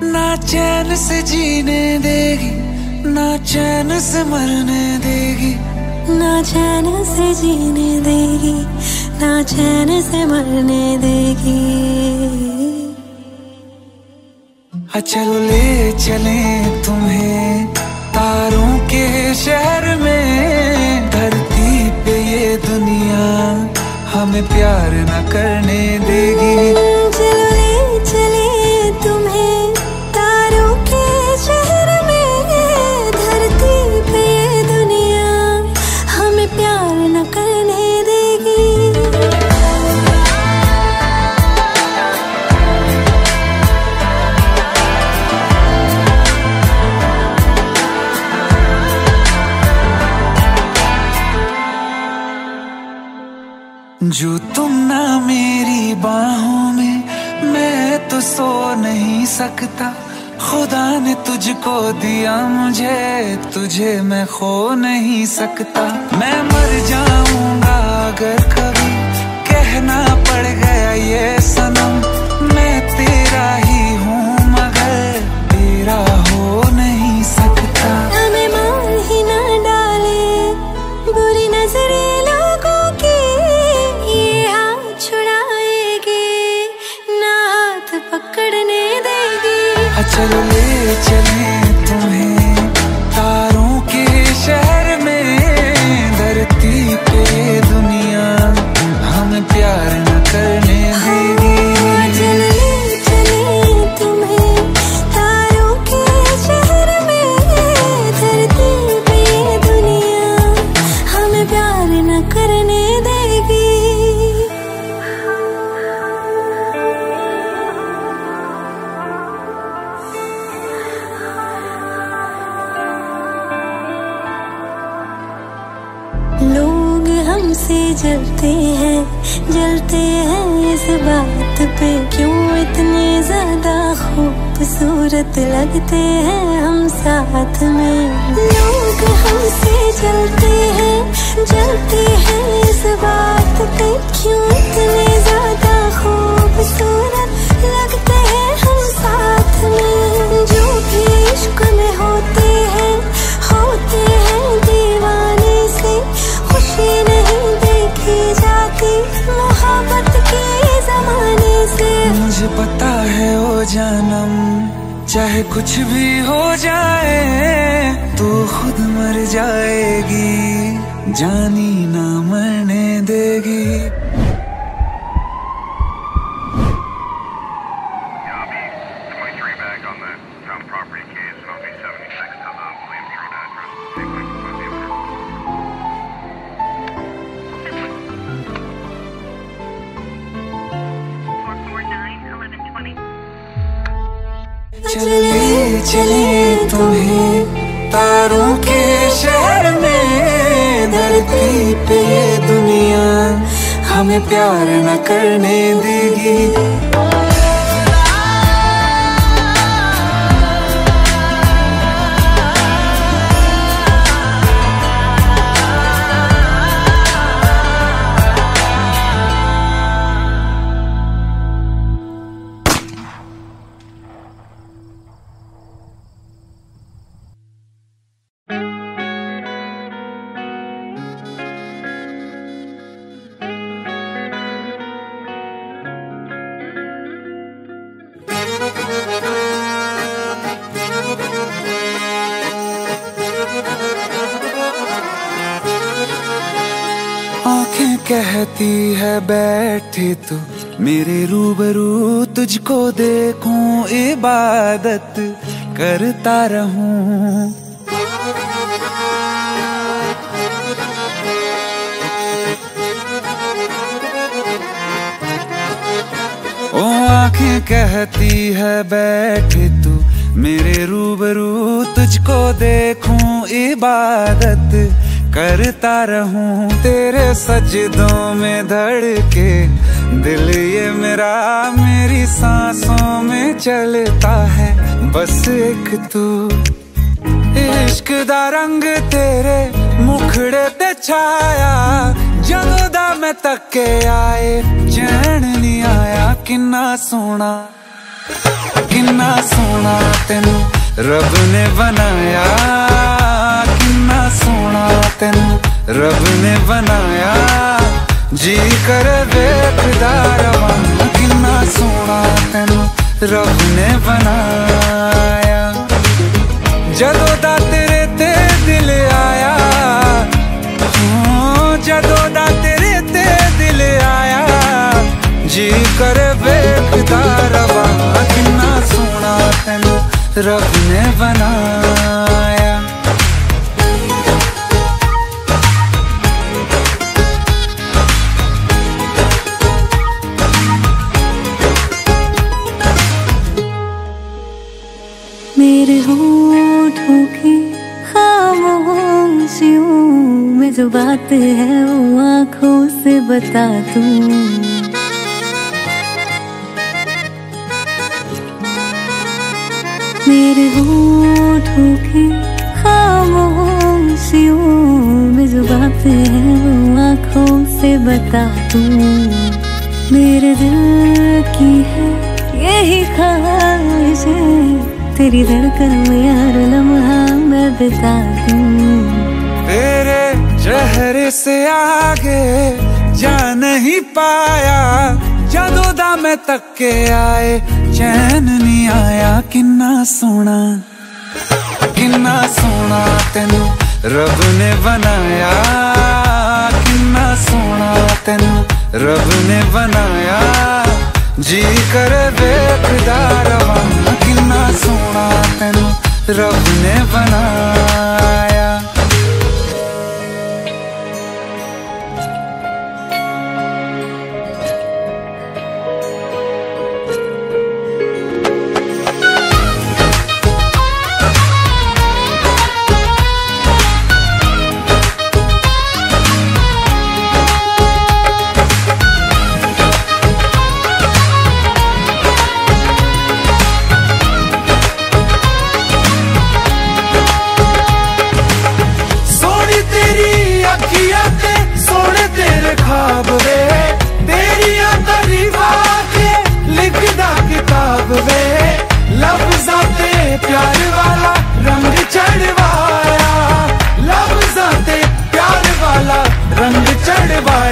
ना चैन से जीने देगी, ना चैन से मरने देगी। ना चैन से जीने देगी, ना चैन से मरने देगी। चलो ले चले तुम्हें तारों के शहर में। धरती पे ये दुनिया हमें प्यार न करने देगी। चलो ले चले तुम्हें तारों के शहर में। धरती पे ये दुनिया हमें प्यार न करने देगी। जो तुम ना मेरी बाहों में, मैं तो सो नहीं सकता। खुदा ने तुझको दिया मुझे, तुझे मैं खो नहीं सकता। मैं मर जाऊंगा अगर कभी कहना पड़ गया ये सनम। मैं तेरा ही हूँ मगर तेरा हो नहीं सकता। हमें मार ही ना डाले बुरी नजरे लोगों की, ये हाथ छुड़ाएगी ना हाथ पकड़ने देगी। चलो ले चले तुम्हें तारों के शहर में। हमसे जलते हैं इस बात पे, क्यों इतने ज्यादा खूबसूरत लगते हैं हम साथ में। लोग हमसे जलते हैं इस बात पे, क्यों इतने ज्यादा खूबसूरत लगते हैं हम साथ में। जो भी इश्क में होते हैं दीवाने से, खुशी नहीं देखी जाती मोहब्बत के जमाने से। मुझे पता है ओ जानम, चाहे कुछ भी हो जाए तू खुद मर जाएगी, जानी ना मरने देगी। चले चले तुम्हें तारों के शहर में, धरती पे ये दुनिया हमें प्यार न करने देगी। आंखें कहती है बैठे तू मेरे रूबरू, तुझको देखूं इबादत करता रहूं। ओ आंखें कहती है बैठे तू मेरे रूबरू, तुझको देखूं इबादत करता रहूं। तेरे सजदों में धड़के दिल ये मेरा, मेरी सांसों में चलता है बस एक तू। इश्क दा रंग तेरे मुखड़े ते छाया, जदों दा मैं तके आए चैन नहीं आया। किन्ना सोना तेनू रब ने बनाया, किन्ना सोना तेनू रब ने बनाया। जी कर वेखदा रवां, किन्ना सोना तेनू रब ने बनाया। जदों दा तेरे ते दिल आया, जदों दा तेरे ते दिल आया। जी कर वेखदा रवां, किन्ना सोना तेनू रब ने बनाया। मेरे होठों की खामोशियों में जो बात है वो आँखों से बता दूं। मेरे होठों की खामोशियों में जो बात है वो आँखों से बता दूं। मेरे दिल की है यही ख्वाहिश है, तेरी धड़कन में हर लम्हा मैं बिता दूं। तेरे चेहरे से आगे जा नहीं पाया, जदों दा मैं तके आए चैन नहीं आया। किन्ना सोना तेनू रब ने बनाया, किन्ना सोना तेनू रब ने बनाया। जी कर वेखदा रवां, किन्ना सोना तेनू रब ने बनाया।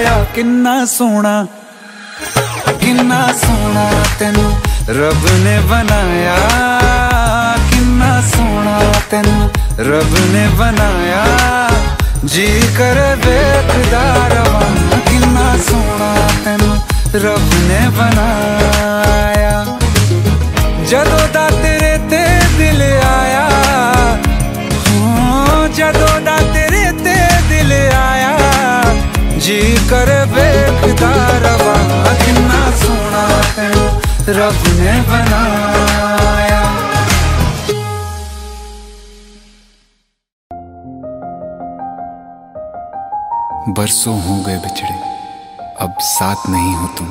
आया किन्ना सोना तेनू रब ने बनाया, किन्ना सोना तेनू रब ने बनाया, जी कर वेखदा रवां, किन्ना सोना तेनू रब ने बनाया। जदों दा तेरे ते दिल आया, जदों दा तेरे ते दिल आया, जी कर वेखदा रवां, किन्ना सोना तेनू रब ने बनाया। बरसों हो गए बिछड़े, अब साथ नहीं हो तुम,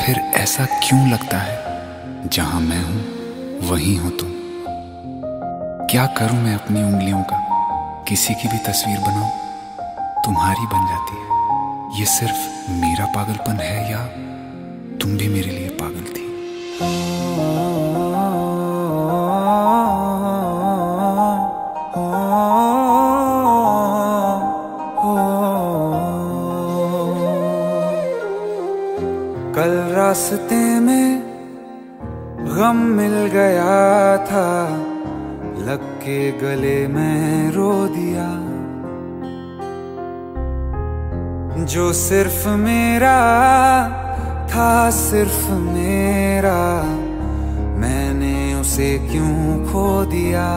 फिर ऐसा क्यों लगता है जहां मैं हूं वहीं हो तुम। क्या करूं मैं अपनी उंगलियों का, किसी की भी तस्वीर बनाऊं तुम्हारी बन जाती है। ये सिर्फ मेरा पागलपन है या तुम भी मेरे लिए पागल थी। कल रास्ते में गम मिल गया था, लग के गले में रो दिया, जो सिर्फ मेरा था सिर्फ मेरा, मैंने उसे क्यों खो दिया।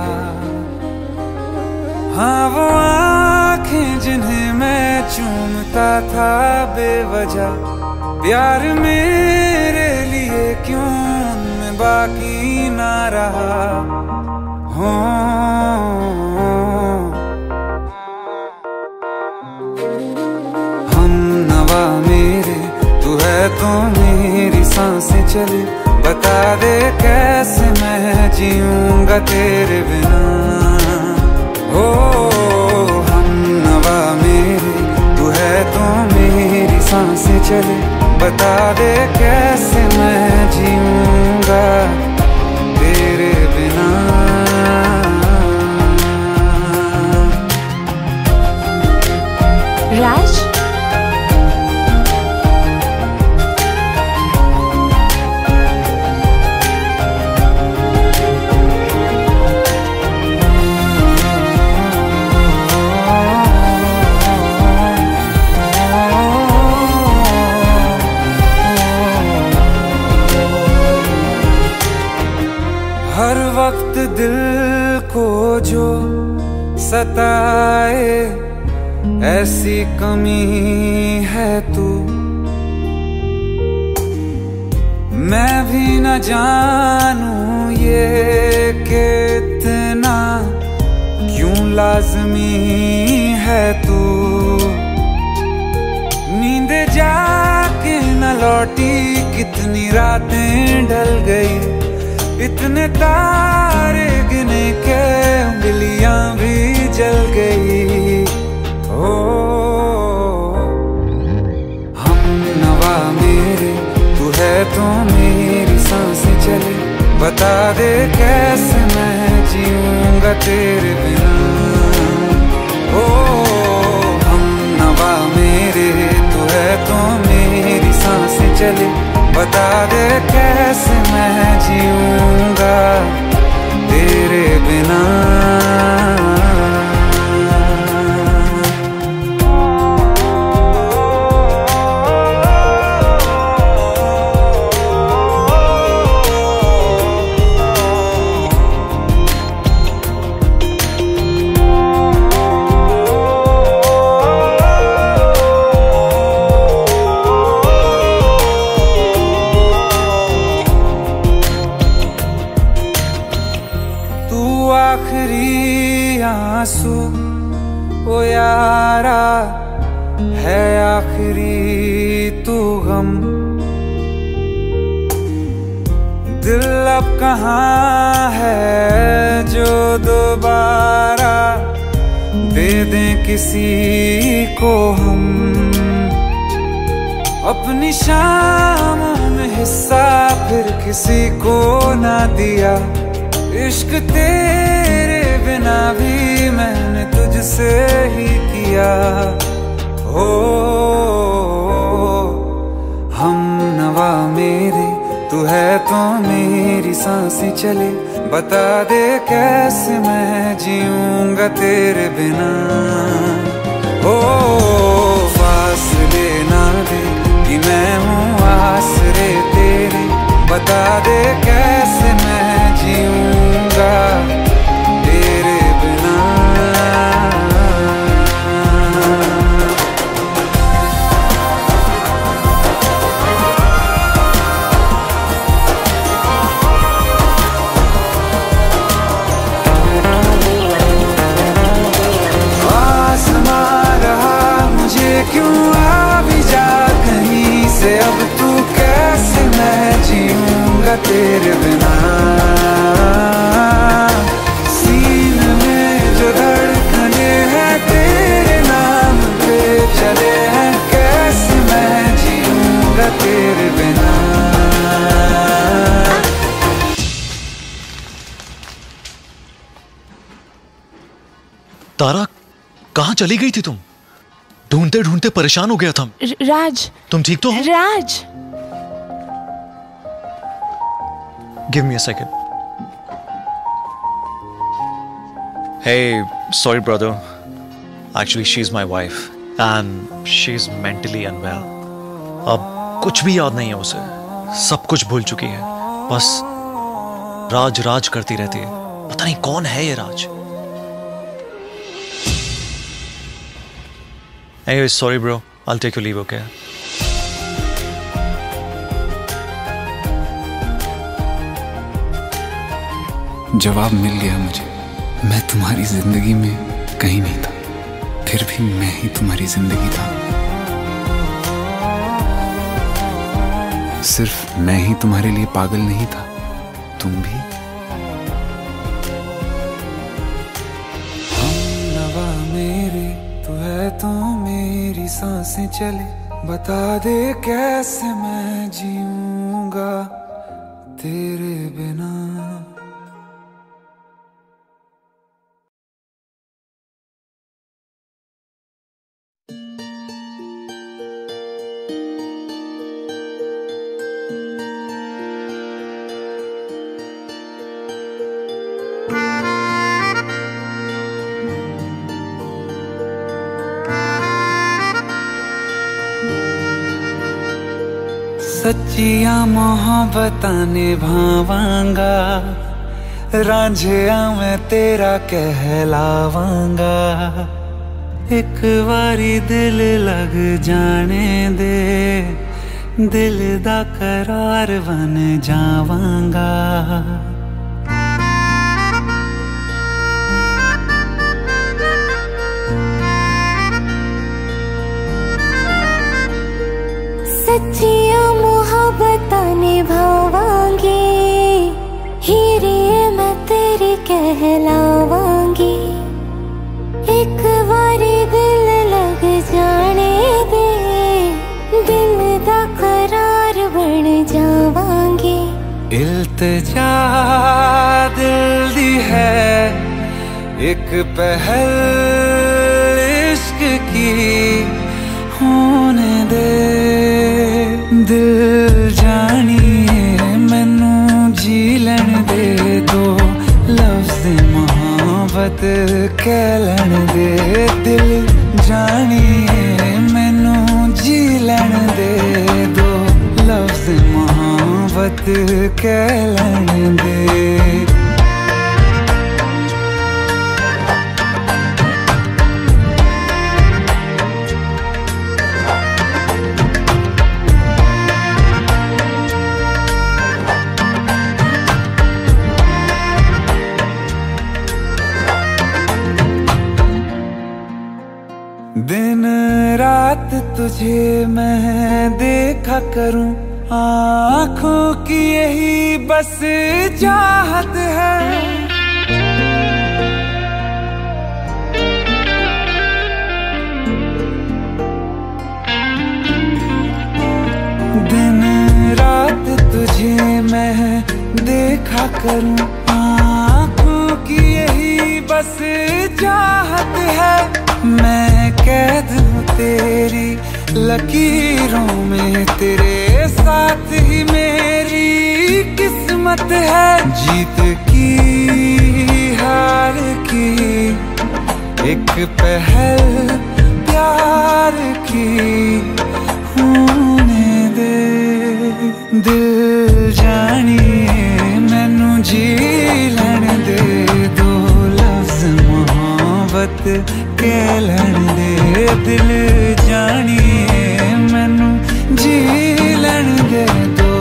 हाँ वो आँखें जिन्हें मैं चूमता था बेवजह, प्यार मेरे लिए क्यों उनमें बाकी ना रहा हो। हम नवा मेरे तू है तो मेरी सांसें चले, बता दे कैसे मैं जीऊंगा तेरे बिना। हो हम नवा मेरे तू है तो मेरी सांसें चले, बता दे कैसे मैं जीऊंगा तेरे बिना। राज हर वक्त दिल को जो सताए ऐसी कमी है तू, मैं भी न जानूं ये कि इतना क्यों लाज़मी है तू। नींद जाके न लौटी कितनी रातें ढल गई, इतने तारे गिने के उंगलियां भी जल गई। ओ हम नवा मेरे तू है तो मेरी सांसें चले, बता दे कैसे मैं जीऊंगा तेरे बिना। ओ हम नवा मेरे तू है तो मेरी सांसें चले, बता दे कैसे मैं जीऊंगा तेरे बिना। आखिरी आंसू ओ यारा है, आखिरी तू गम। दिल अब कहाँ है जो दोबारा दे दें किसी को हम। अपनी शामों में हिस्सा फिर किसी को ना दिया, इश्क तेरे बिना भी मैंने तुझसे ही किया। हो सांसें चले, बता दे कैसे मैं जीऊंगा तेरे बिना। ओ फासले ना दे कि मैं हूँ आसरे तेरे, बता दे कैसे मैं जीऊंगा तेरे बिना। क्यों आ भी जा कहीं से, अब तू कैसे मैं जीऊंगा तेरे बिना। सीने में जो धड़कने हैं तेरे नाम पे चले हैं, कैसे मैं जीऊंगा तेरे बिना। तारा, कहाँ चली गई थी तुम? ढूंढते ढूंढते परेशान हो गया था। राज, तुम ठीक तो हो? Raj, give me a second. Hey, sorry brother. Actually, she's my wife and she's mentally unwell. अब कुछ भी याद नहीं है उसे, सब कुछ भूल चुकी है, बस राज राज करती रहती है। पता नहीं कौन है ये राज। Anyway, sorry bro, I'll take your leave, okay? जवाब मिल गया मुझे। मैं तुम्हारी जिंदगी में कहीं नहीं था, फिर भी मैं ही तुम्हारी जिंदगी था। सिर्फ मैं ही तुम्हारे लिए पागल नहीं था, तुम भी। हमनवा मेरे तू है तो मेरी सांसें चले, बता दे कैसे मैं जीऊंगा तेरे बिना। सच्चिया मोहब्बतां निभावांगा, रांझिया मैं तेरा कहलावांगा। एक बारी दिल लग जाने दे, दिल दा करार बन जावांगा। सच्चिया मोहब्बतां निभावांगी, हीरे मैं तेरी कहलावांगी। एक बारी दिल लग जाने दे, दिल दा करार बन जावांगी। इल्तिजा दिल दी है एक पहल इश्क की, होने दे दिल जानिए मैनू जी लैन दे, दो लफ्ज़ मोहब्बत कह लैन दे। दिल जानिए मैनू जी लैन दे, दो लफ्ज़ मोहब्बत कह लैन दे। दिन रात तुझे मैं देखा करूं, आँखों की यही बस चाहत है। दिन रात तुझे मैं देखा करूं, आँखों की यही बस चाहत है। मैं कैद हूँ तेरी लकीरों में, तेरे साथ ही मेरी किस्मत कीमत है जीत की हार की, एक पहल प्यार की होने दे। दिल जानिए मैनू जी लैण दे, दो लफ्ज मोहब्बत कह लैण दे। दिल जानिए मैनू जी लैण दे, दो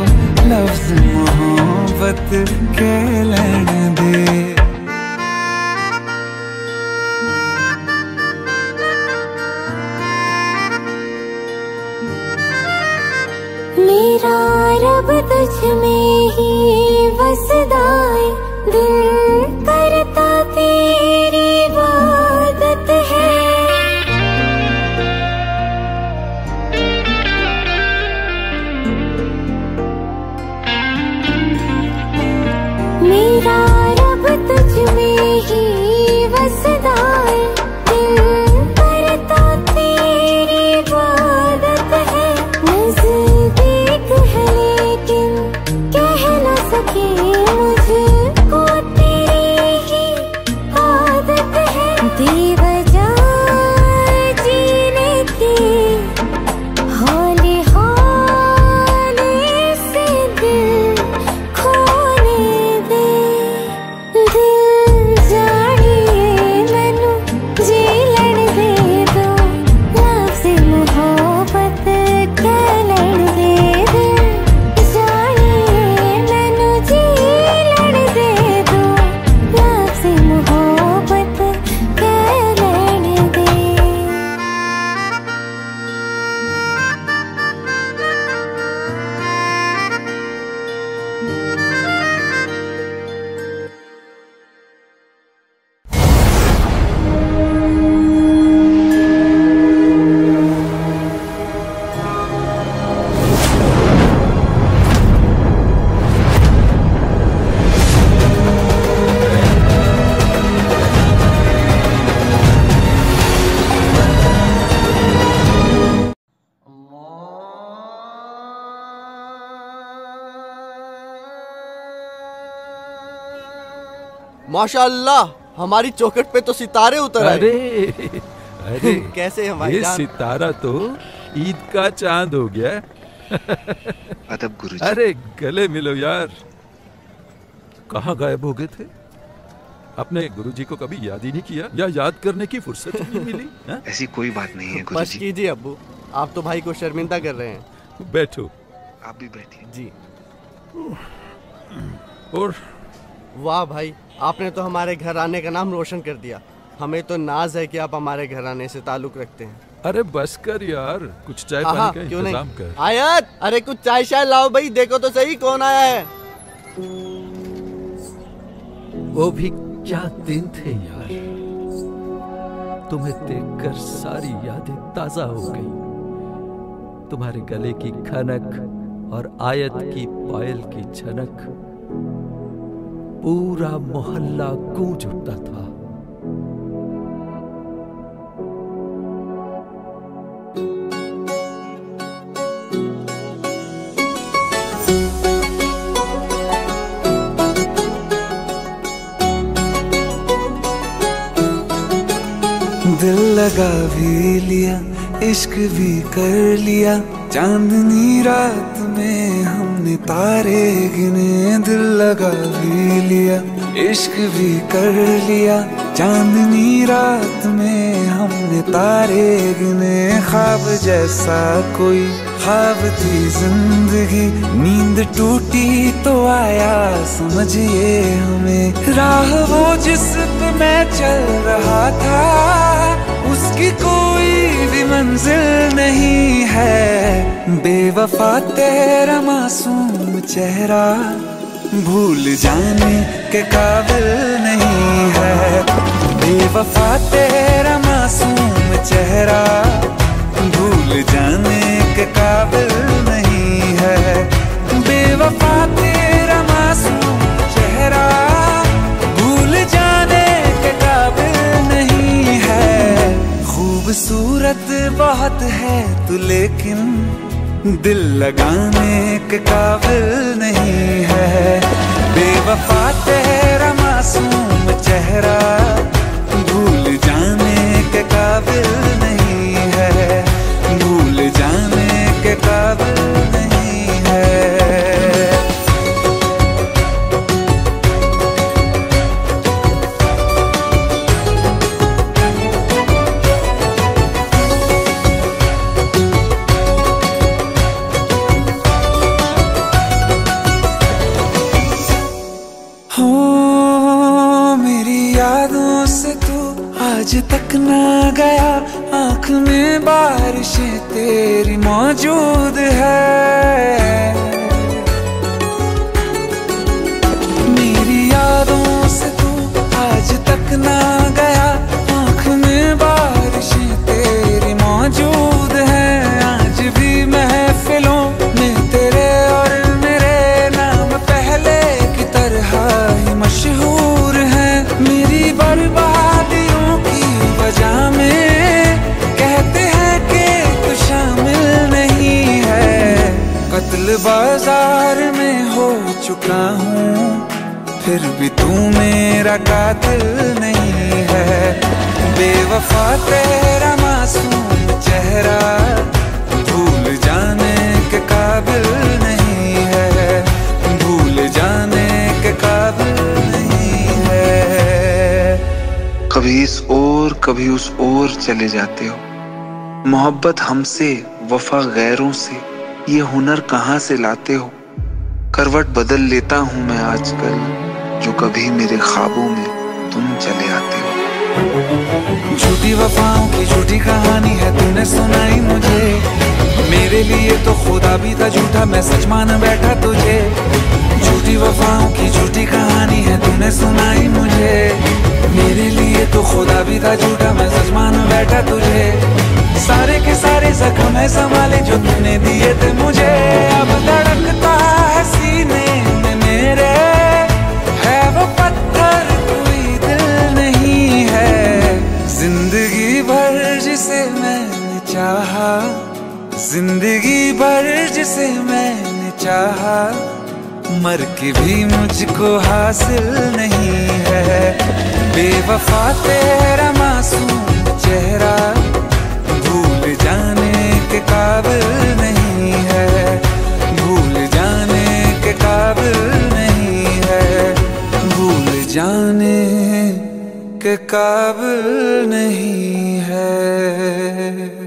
लफ्ज मोहब्बत कह लैण दे। मेरा रब तुझ में ही वसदा है, दिल करता तेरी इबादत है। मेरा रब तुझ में ही वसदा है, दिल करता तेरी इबादत है। नज़दीक है लेकिन कह न सके, मुझको तेरी ही आदत है। बेवजह जीने की हौले हौले से दिल खोने दे। दिल जानिए मैनू जी लैण दे, दो लफ्ज़ मोहब्बत कह लैण दे। दिल जानिए मैनू जी लैण दे, दो लफ्ज़ मोहब्बत कह लैण दे। माशाअल्लाह, हमारी चौखट पे तो सितारे उतर आए। अरे कैसे हैं भाई ये जान? सितारा तो ईद का चांद हो गया। अदब गुरुजी। अरे गले मिलो यार, कहाँ गायब हो गए थे? अपने गुरुजी को कभी याद ही नहीं किया या याद करने की फुर्सत ही नहीं मिली? ऐसी कोई बात नहीं है बस गुरुजी। कीजिए अब्बू, आप तो भाई को शर्मिंदा कर रहे हैं। बैठो। आप भी बैठिए जी। और वाह भाई, आपने तो हमारे घर आने का नाम रोशन कर दिया। हमें तो नाज है कि आप हमारे घर आने से ताल्लुक रखते हैं। अरे बस कर यार, कुछ चाय हाँ, पानी का क्यों इंतजाम नहीं? कर। आयत, अरे कुछ चाय शाय लाओ भाई, देखो तो सही कौन आया है। वो भी क्या दिन थे यार, तुम्हें देखकर सारी यादें ताजा हो गई। तुम्हारे गले की खनक और आयत की पायल की झनक, पूरा मोहल्ला गूंज उठता था। दिल लगा भी लिया, इश्क भी कर लिया, चांदनी रात में हमने तारे गिने। दिल लगा भी लिया, इश्क भी कर लिया, चांदनी रात में हमने तारे गिने। ख्वाब जैसा कोई ख्वाब थी जिंदगी, नींद टूटी तो आया समझिए हमें। राह वो जिस पे मैं चल रहा था, उसकी कोई भी मंजिल नहीं है। बेवफा तेरा मासूम चेहरा भूल जाने के काबिल नहीं है। बेवफा तेरा मासूम चेहरा भूल जाने के काबिल नहीं है। बेवफा तेरा मासूम चेहरा भूल जाने के काबिल नहीं है। खूबसूरत बहुत है तू लेकिन दिल लगाने के काबिल नहीं है। बेवफा तेरा मासूम चेहरा भूल जाने के काबिल नहीं है, भूल जाने के काबिल नहीं है। यादों से तू आज तक ना गया, आँख में बारिशें तेरी मौजूद है। मेरी यादों से तू आज तक ना गया, आँख में बारिशें तेरी मौजूद है। आज भी महफिलों में तेरे और मेरे नाम पहले की तरह ही मशहूर है। मेरी बर्बादियों की वजह में कहते हैं कि तू शामिल नहीं है। कत्ल बाजार में हो चुका हूँ, फिर भी तू मेरा कातिल नहीं है। बेवफा तेरा मासूम चेहरा भूल जाने के काबिल नहीं है, भूल जाने के काबिल नहीं है। कभी इस ओर कभी उस ओर चले जाते हो, मोहब्बत हमसे वफा गैरों से, ये हुनर कहाँ से लाते हो। करवट बदल लेता हूँ मैं आजकल, जो कभी मेरे ख्वाबों में तुम चले आते हो। झूठी वफाओं की झूठी कहानी है तूने सुनाई मुझे, मेरे लिए तो खुदा भी था झूठा, मैं सच मान बैठा तुझे। झूठी वफाओं की झूठी कहानी है तूने सुनाई मुझे, मेरे लिए तो खुदा भी था झूठा, मैं सच मान बैठा तुझे। सारे के सारे जख्म है संभाले जो तूने दिए थे मुझे, अब धड़कता है सीने में मेरे, है वो पत्थर कोई दिल नहीं है। जिंदगी भर जिसे मैंने चाहा, जिंदगी भर जिसे मैंने चाहा, मर के भी मुझको हासिल नहीं है। बेवफा तेरा मासूम चेहरा भूल जाने के काबिल नहीं है, भूल जाने के काबिल नहीं है, भूल जाने के काबिल नहीं है।